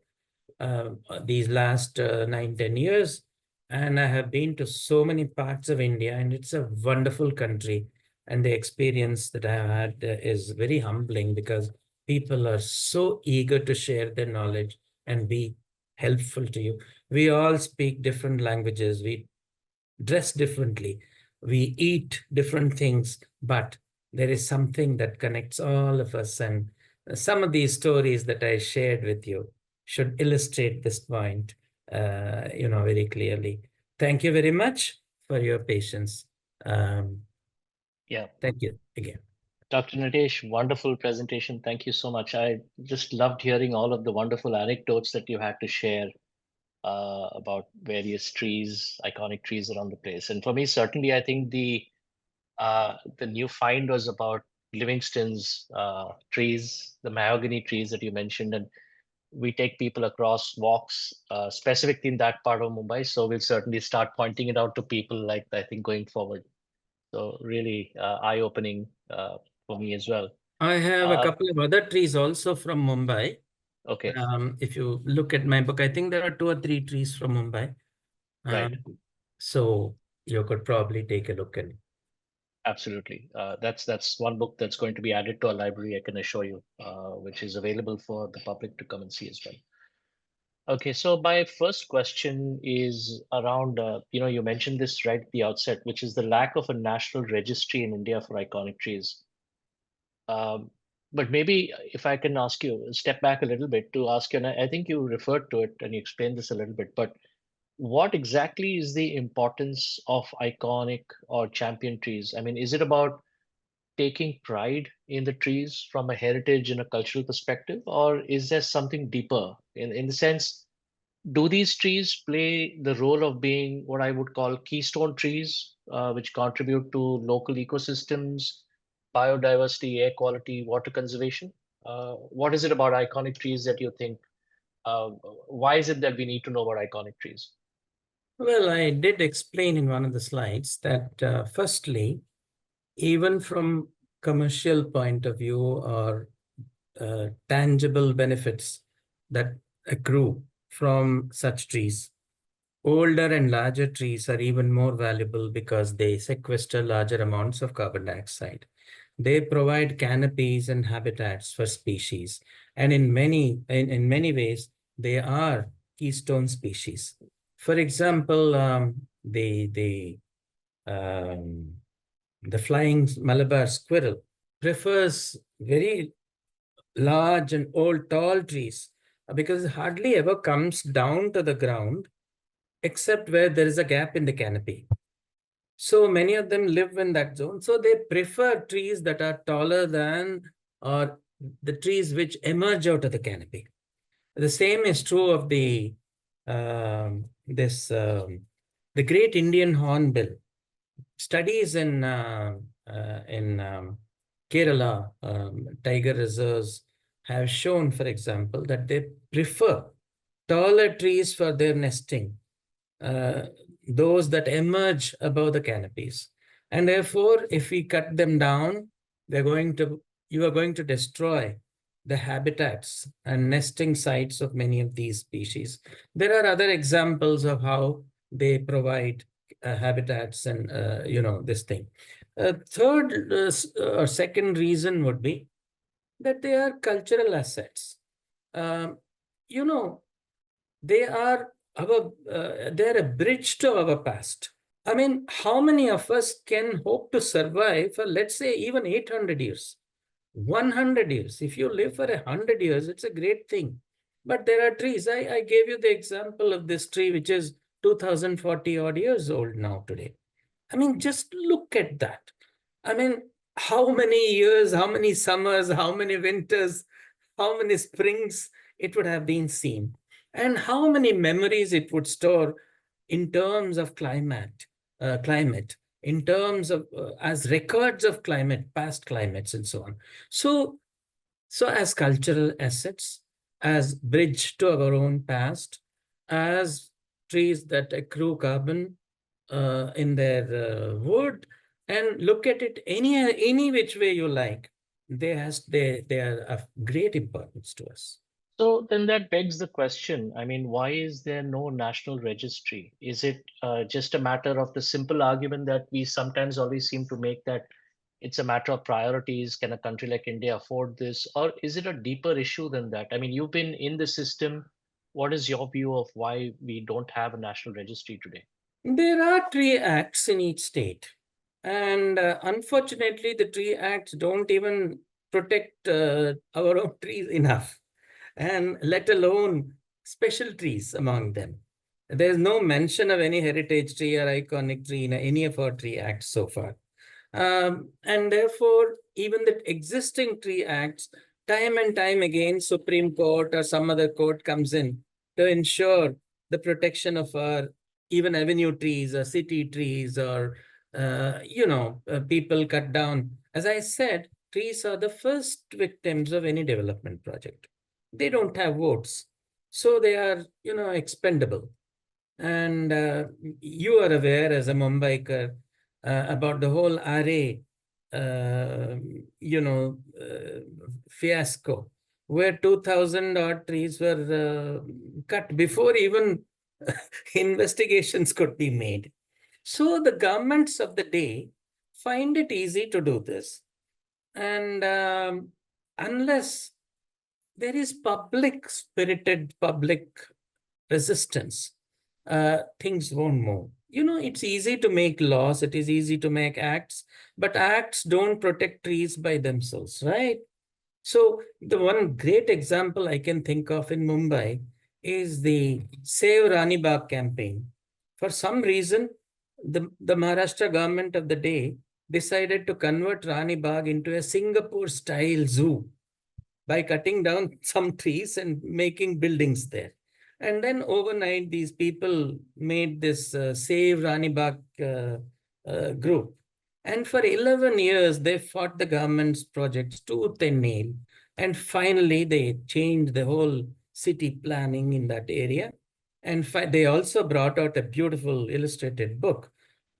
uh, these last 9, 10 years. And I have been to so many parts of India, and it's a wonderful country. And the experience that I have had is very humbling because people are so eager to share their knowledge and be helpful to you. We all speak different languages. We dress differently, we eat different things, but there is something that connects all of us. And some of these stories that I shared with you should illustrate this point, very clearly. Thank you very much for your patience. Um, Yeah. Thank you again. Dr. Natesh, wonderful presentation. Thank you so much. I just loved hearing all of the wonderful anecdotes that you had to share about various trees, iconic trees around the place. And for me, certainly, I think the new find was about Livingston's trees, the mahogany trees that you mentioned, and we take people across walks, specifically in that part of Mumbai. So we'll certainly start pointing it out to people, like I think going forward. So really eye-opening for me as well. I have a Uh, couple of other trees also from Mumbai. okay, If you look at my book, I think there are 2 or 3 trees from Mumbai. right. So you could probably take a look at it. Absolutely. That's one book that's going to be added to our library, I can assure you, which is available for the public to come and see as well. Okay, so my first question is around, you mentioned this right at the outset, which is the lack of a national registry in India for iconic trees. Um, but maybe if I can ask you, step back a little bit to ask you, and I think you referred to it and you explained this a little bit, but what exactly is the importance of iconic or champion trees? I mean, is it about taking pride in the trees from a heritage and a cultural perspective, or is there something deeper in the sense, do these trees play the role of being what I would call keystone trees, which contribute to local ecosystems, biodiversity, air quality, water conservation? What is it about iconic trees that you think? Uh, why is it that we need to know about iconic trees? Well, I did explain in one of the slides that firstly, even from commercial point of view or tangible benefits that accrue from such trees, older and larger trees are even more valuable because they sequester larger amounts of carbon dioxide. They provide canopies and habitats for species, and in many ways, they are keystone species. For example, um, the flying Malabar squirrel prefers very large and old tall trees because it hardly ever comes down to the ground except where there is a gap in the canopy. So many of them live in that zone. So they prefer trees that are taller than or the trees which emerge out of the canopy. The same is true of this the great Indian hornbill. Studies in Kerala tiger reserves have shown, for example, that they prefer taller trees for their nesting, uh, those that emerge above the canopies. And therefore, if we cut them down, they're going to, you are going to destroy the habitats and nesting sites of many of these species. There are other examples of how they provide habitats and, this thing. Third or second reason would be that they are cultural assets. Um, you know, they are they're a bridge to our past. I mean, how many of us can hope to survive for, let's say, even 800 years, 100 years? If you live for 100 years, it's a great thing. But there are trees. I gave you the example of this tree, which is 2040 odd years old now today. I mean, just look at that. I mean, how many years, how many summers, how many winters, how many springs it would have been seen, and how many memories it would store in terms of climate, in terms of as records of climate, past climates, and so on. So, as cultural assets, as bridge to our own past, as trees that accrue carbon in their wood, and look at it any which way you like, they are of great importance to us. So then that begs the question. I mean, why is there no national registry? Is it just a matter of the simple argument that we sometimes always seem to make, that it's a matter of priorities? Can a country like India afford this? Or is it a deeper issue than that? I mean, you've been in the system. What is your view of why we don't have a national registry today? There are tree acts in each state. And unfortunately, the tree acts don't even protect our own trees enough, and let alone special trees among them. There's no mention of any heritage tree or iconic tree in any of our tree acts so far. And therefore, even the existing tree acts, time and time again, Supreme Court or some other court comes in to ensure the protection of our even avenue trees or city trees, or people cut down. As I said, trees are the first victims of any development project. They don't have votes, so they are, expendable. And you are aware as a Mumbaiker about the whole array, uh, fiasco, where 2,000 odd trees were cut before even investigations could be made. So the governments of the day find it easy to do this. And unless there is spirited public resistance, things won't move. It's easy to make laws, it is easy to make acts, but acts don't protect trees by themselves, right? So the one great example I can think of in Mumbai is the Save Rani Bagh campaign. For some reason, the Maharashtra government of the day decided to convert Rani Bagh into a Singapore-style zoo by cutting down some trees and making buildings there. And then overnight, these people made this Save Rani Bagh group. And for 11 years, they fought the government's projects tooth and nail. And finally, they changed the whole city planning in that area. And they also brought out a beautiful illustrated book,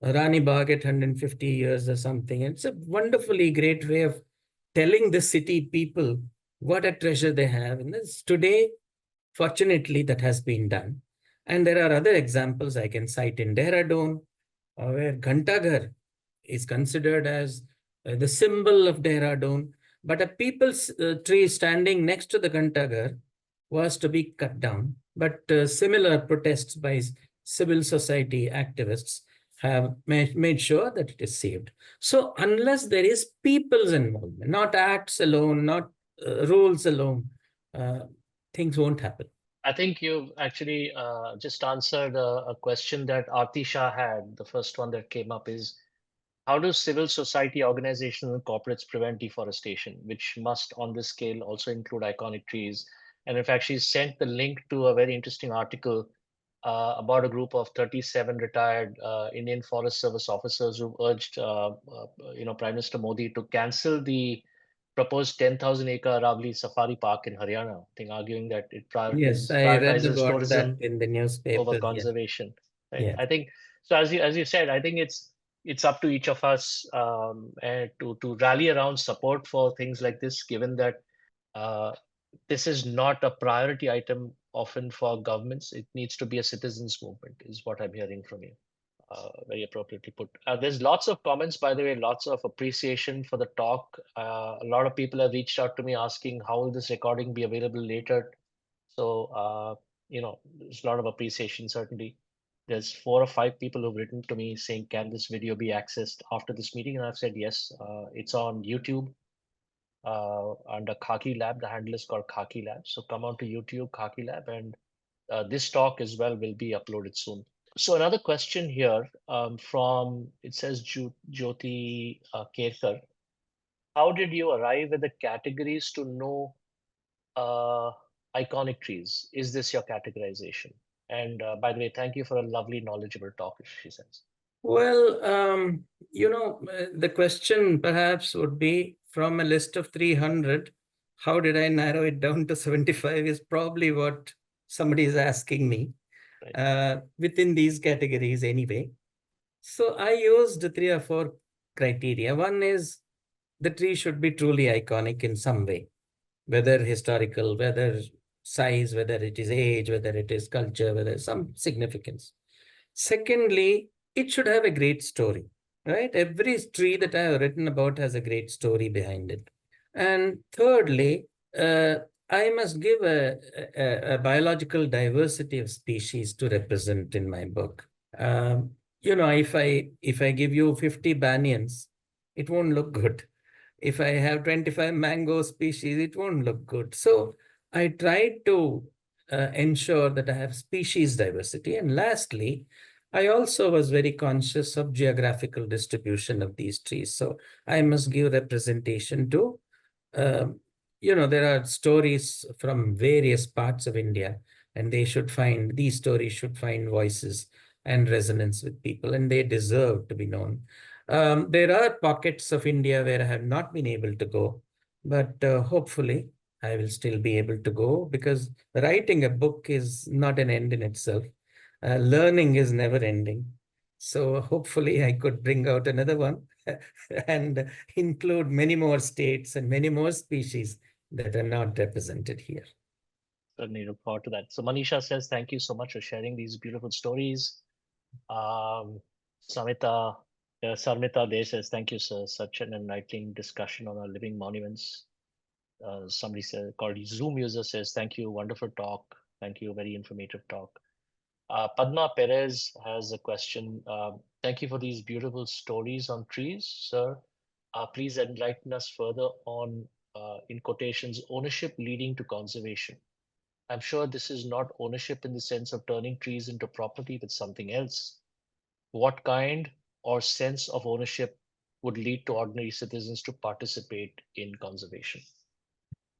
Rani Bagh at 150 years or something. It's a wonderfully great way of telling the city people what a treasure they have. And this, today, fortunately, that has been done. And there are other examples I can cite in Dehradun, where Ghantaghar is considered as the symbol of Dehradun. But a people's tree standing next to the Ghantaghar was to be cut down. But similar protests by civil society activists have made sure that it is saved. So unless there is people's involvement, not acts alone, not rules alone, uh, things won't happen. I think you've actually just answered a question that Aarti Shah had. The first one that came up is, how do civil society organizations and corporates prevent deforestation, which must, on this scale, also include iconic trees? And in fact, she sent the link to a very interesting article about a group of 37 retired Indian Forest Service officers who urged, Prime Minister Modi to cancel the proposed 10,000 acre Aravali Safari Park in Haryana, I think arguing that it Yes, I read prioritizes about that tourism in the over newspapers. Yes, conservation. Right. yes. I think so. As you said, I think it's up to each of us and to rally around support for things like this, given that uh, this is not a priority item often for governments. It needs to be a citizens movement, is what I'm hearing from you. Very appropriately put. There's lots of comments, by the way, lots of appreciation for the talk. A lot of people have reached out to me asking how will this recording be available later. So, there's a lot of appreciation, certainly. There's 4 or 5 people who've written to me saying, can this video be accessed after this meeting? And I've said, yes, it's on YouTube under Khaki Lab. The handle is called Khaki Lab. So come on to YouTube, Khaki Lab, and this talk as well will be uploaded soon. So another question here from, it says Jyoti Kerkar. How did you arrive at the categories to know uh, iconic trees? Is this your categorization? And by the way, thank you for a lovely, knowledgeable talk, she says. Well, the question perhaps would be from a list of 300, how did I narrow it down to 75 is probably what somebody is asking me Right. within these categories anyway. So I used 3 or 4 criteria. One is the tree should be truly iconic in some way, whether historical, whether size, whether it is age, whether it is culture, whether some significance. Secondly, it should have a great story, right? Every tree that I have written about has a great story behind it. And thirdly, I must give a biological diversity of species to represent in my book. If I give you 50 banyans, it won't look good. If I have 25 mango species, it won't look good. So I try to ensure that I have species diversity. And lastly, I also was very conscious of geographical distribution of these trees. So I must give representation to, um, there are stories from various parts of India, and these stories should find voices and resonance with people, and they deserve to be known. There are pockets of India where I have not been able to go, but hopefully I will still be able to go, because writing a book is not an end in itself. Learning is never ending. So hopefully I could bring out another one and include many more states and many more species that are not represented here. Certainly look forward to that. So Manisha says, thank you so much for sharing these beautiful stories. Um, Samita, Sarmita Dey says, thank you, sir. Such an enlightening discussion on our living monuments. Somebody said, called Zoom user says, thank you, wonderful talk. Thank you, very informative talk. Padma Perez has a question. Thank you for these beautiful stories on trees, sir. Please enlighten us further on, in quotations, ownership leading to conservation. I'm sure this is not ownership in the sense of turning trees into property, but something else. What kind or sense of ownership would lead to ordinary citizens to participate in conservation?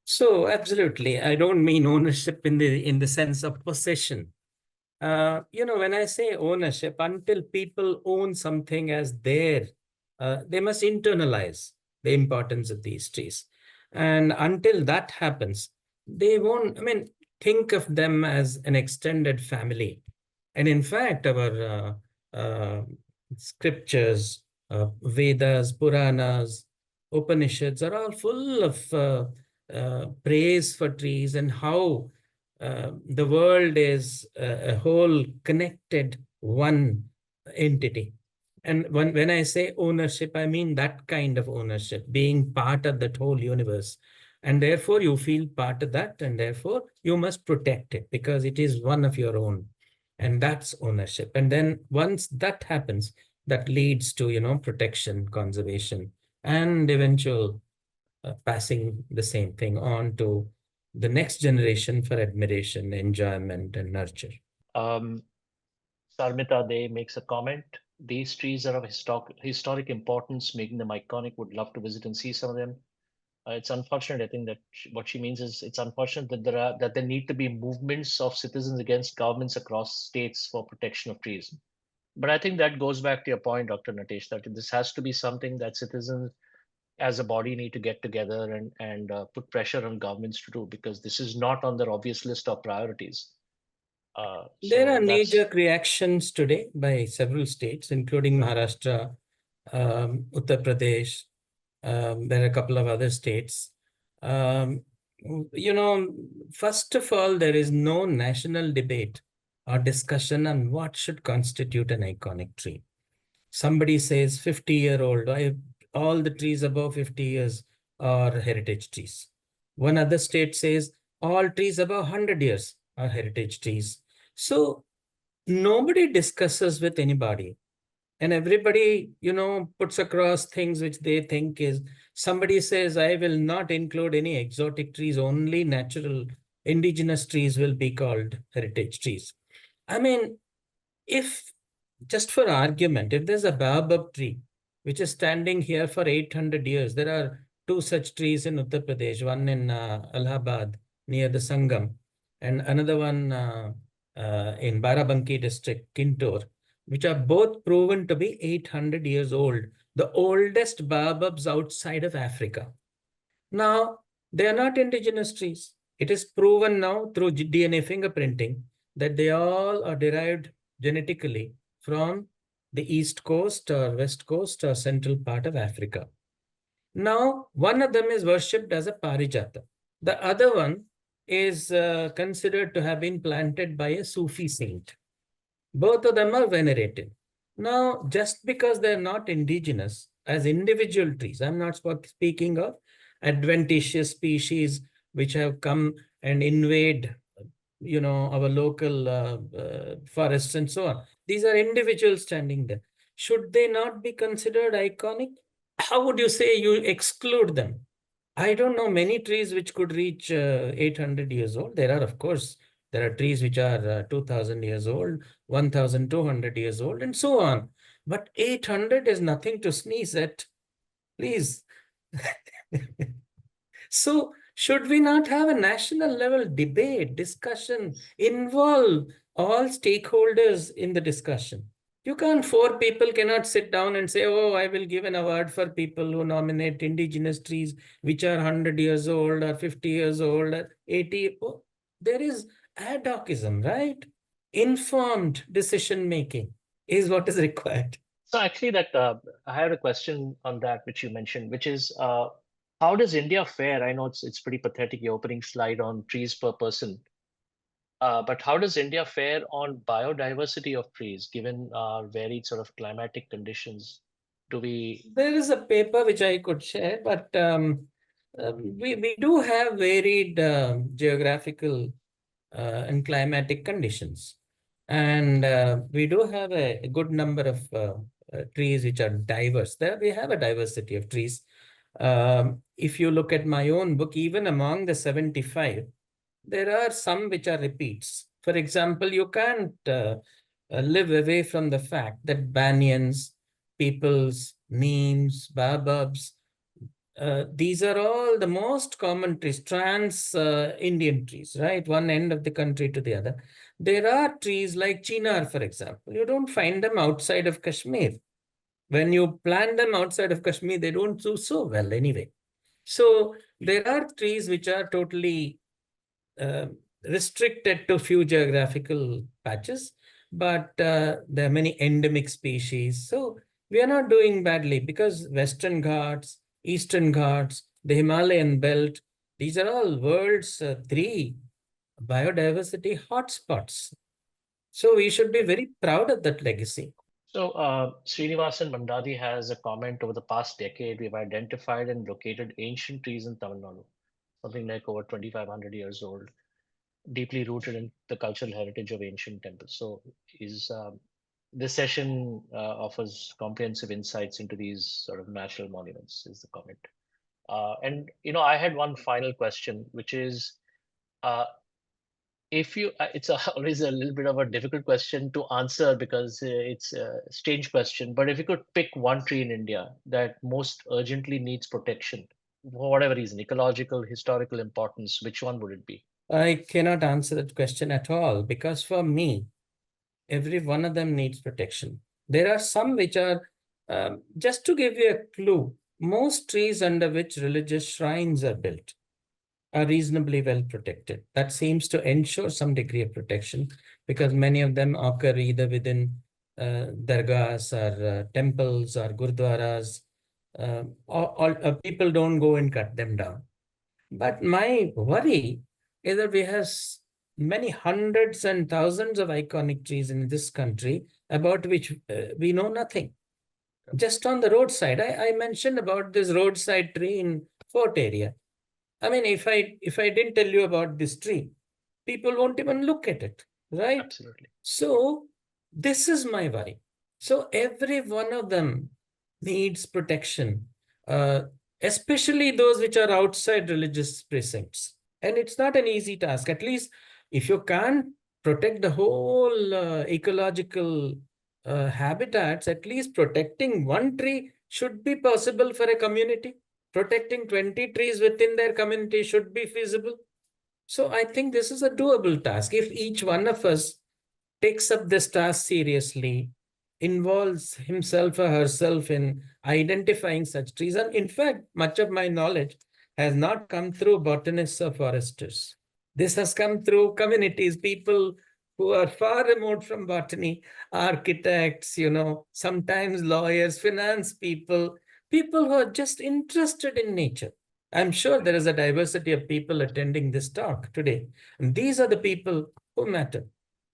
So absolutely, I don't mean ownership in the sense of possession. When I say ownership, until people own something as their, they must internalize the importance of these trees. And until that happens, they won't, think of them as an extended family. And in fact, our scriptures, Vedas, Puranas, Upanishads are all full of praise for trees and how the world is a whole connected one entity. And when I say ownership, I mean that kind of ownership, being part of that whole universe. And therefore, you feel part of that, and therefore, you must protect it because it is one of your own. And that's ownership. And then once that happens, that leads to, protection, conservation, and eventual passing the same thing on to the next generation for admiration, enjoyment, and nurture. Um, Sarmita Dey makes a comment. These trees are of historic importance, making them iconic. Would love to visit and see some of them. It's unfortunate. I think that what she means is it's unfortunate that there need to be movements of citizens against governments across states for protection of trees. But I think that goes back to your point, Dr. Natesh, that this has to be something that citizens as a body need to get together and put pressure on governments to do, because this is not on their obvious list of priorities. There are So that's knee-jerk reactions today by several states, including Maharashtra, Uttar Pradesh. There are a couple of other states. Um, First of all, there is no national debate or discussion on what should constitute an iconic tree. Somebody says 50-year-old, all the trees above 50 years are heritage trees. One other state says all trees above 100 years are heritage trees. So nobody discusses with anybody. And everybody, puts across things which they think is, somebody says, I will not include any exotic trees, only natural indigenous trees will be called heritage trees. I mean, if just for argument, if there's a baobab tree which is standing here for 800 years, there are two such trees in Uttar Pradesh, one in Allahabad near the Sangam, and another one in Barabanki district, Kintur, which are both proven to be 800 years old, the oldest baobabs outside of Africa. Now, they are not indigenous trees. It is proven now through DNA fingerprinting that they all are derived genetically from the East Coast or West Coast or central part of Africa. Now, one of them is worshipped as a parijata. The other one is considered to have been planted by a Sufi saint. Both of them are venerated. Now, just because they're not indigenous as individual trees, I'm not speaking of adventitious species which have come and invade, our local forests and so on. These are individuals standing there. Should they not be considered iconic? How would you say you exclude them? I don't know many trees which could reach 800 years old. There are, of course, there are trees which are 2000 years old, 1200 years old, and so on. But 800 is nothing to sneeze at. Please. So, should we not have a national level debate, discussion, involve all stakeholders in the discussion? You can't, four people cannot sit down and say, oh, I will give an award for people who nominate indigenous trees, which are 100 years old or 50 years old or 80. Oh, there is ad hocism, right? Informed decision making is what is required. so actually that I have a question on that which you mentioned, which is how does India fare? I know it's pretty pathetic, your opening slide on trees per person. But how does India fare on biodiversity of trees, given our varied sort of climatic conditions? Do we? There is a paper which I could share, but we do have varied geographical and climatic conditions. And we do have a good number of trees which are diverse. There we have a diversity of trees. If you look at my own book, even among the 75, there are some which are repeats. For example, you can't live away from the fact that banyans, peepals, neems, baobabs, these are all the most common trees, trans-Indian trees, right? One end of the country to the other. There are trees like chinar, for example. You don't find them outside of Kashmir. When you plant them outside of Kashmir, they don't do so well anyway. So there are trees which are totally uh, restricted to few geographical patches, but there are many endemic species. So we are not doing badly because Western Ghats, Eastern Ghats, the Himalayan belt, these are all world's three biodiversity hotspots. So we should be very proud of that legacy. So Srinivasan Mandadi has a comment: over the past decade, we've identified and located ancient trees in Tamil Nadu, something like over 2,500 years old, deeply rooted in the cultural heritage of ancient temples. So is this session offers comprehensive insights into these sort of natural monuments, is the comment. And I had one final question, which is, uh, if you, it's always a little bit of a difficult question to answer because it's a strange question. But if you could pick one tree in India that most urgently needs protection, for whatever reason, ecological, historical importance, which one would it be? I cannot answer that question at all because for me, every one of them needs protection. There are some which are, just to give you a clue, most trees under which religious shrines are built are reasonably well protected. That seems to ensure some degree of protection because many of them occur either within dargahs or temples or gurdwaras. People don't go and cut them down. But my worry is that we have many hundreds and thousands of iconic trees in this country about which we know nothing. Just on the roadside, I mentioned about this roadside tree in Fort area. I mean, if I didn't tell you about this tree, people won't even look at it, right? Absolutely. So this is my worry. So every one of them needs protection, uh, especially those which are outside religious precincts. And it's not an easy task. At least if you can't protect the whole ecological habitats, at least protecting one tree should be possible for a community. Protecting 20 trees within their community should be feasible. So I think this is a doable task. If each one of us takes up this task seriously, involves himself or herself in identifying such trees. And in fact, much of my knowledge has not come through botanists or foresters. This has come through communities, people who are far remote from botany, architects, sometimes lawyers, finance people, people who are just interested in nature. I'm sure there is a diversity of people attending this talk today. And these are the people who matter.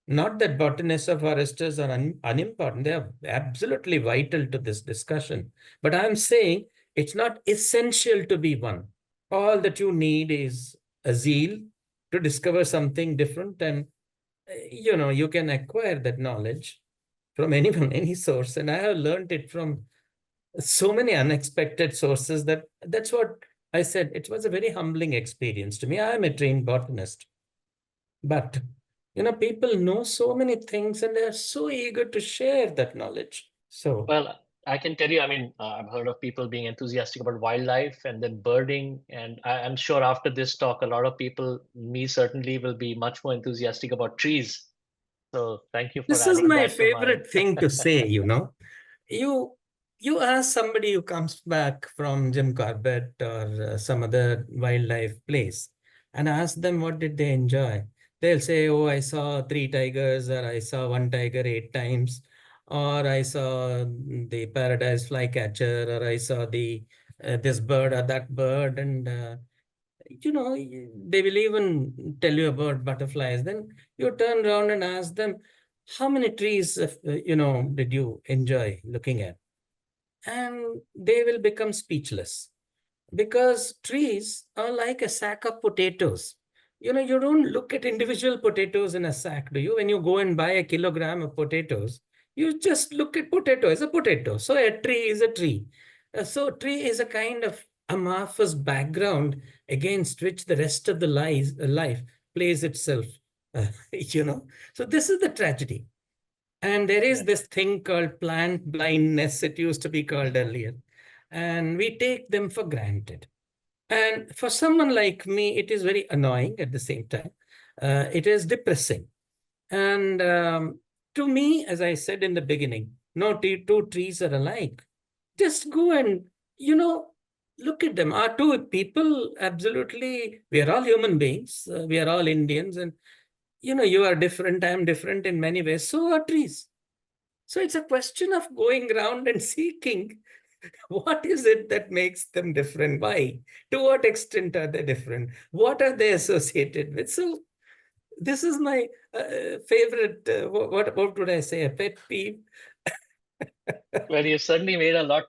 Not that botanists or foresters are unimportant. They are absolutely vital to this discussion. But I'm saying it's not essential to be one. All that you need is a zeal to discover something different. And, you can acquire that knowledge from anyone, any source. And I have learned it from so many unexpected sources that's what I said. It was a very humbling experience to me. I am a trained botanist. But, people know so many things and they're so eager to share that knowledge. So, Well, I can tell you, I mean, I've heard of people being enthusiastic about wildlife and then birding. And I'm sure after this talk, a lot of people, me certainly, will be much more enthusiastic about trees. So thank you for this is adding my that to my. favorite thing to say, you you ask somebody who comes back from Jim Corbett or some other wildlife place and ask them what did they enjoy. They'll say, oh, I saw 3 tigers, or I saw one tiger 8 times, or I saw the paradise flycatcher, or I saw the this bird or that bird. And they will even tell you about butterflies. Then you turn around and ask them, how many trees did you enjoy looking at? And they will become speechless, because trees are like a sack of potatoes. You don't look at individual potatoes in a sack, do you? When you go and buy a kilogram of potatoes, you just look at potato as a potato. So a tree is a tree. So tree is a kind of amorphous background against which the rest of the life plays itself. Uh, you know. So this is the tragedy. And there is Yeah. this thing called plant blindness, it used to be called earlier. And we take them for granted. And for someone like me, it is very annoying at the same time. It is depressing. And to me, as I said in the beginning, no two trees are alike. Just go and, look at them. Are two people absolutely, we are all human beings. We are all Indians. And, you are different. I am different in many ways. So are trees. So it's a question of going around and seeking what is it that makes them different? Why? To what extent are they different? What are they associated with? So this is my favorite, what would I say, a pet peeve? Well, you certainly made a lot.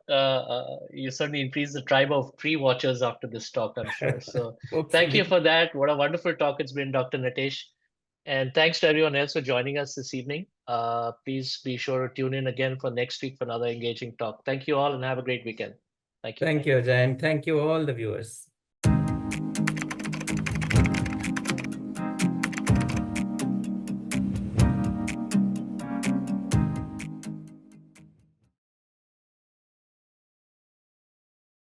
You certainly increased the tribe of tree watchers after this talk, I'm sure. So thank you Hopefully. for that. What a wonderful talk it's been, Dr. Natesh. And thanks to everyone else for joining us this evening. Please be sure to tune in again for next week for another engaging talk. Thank you all and have a great weekend. Thank you. Thank you, Ajay, and thank you all the viewers.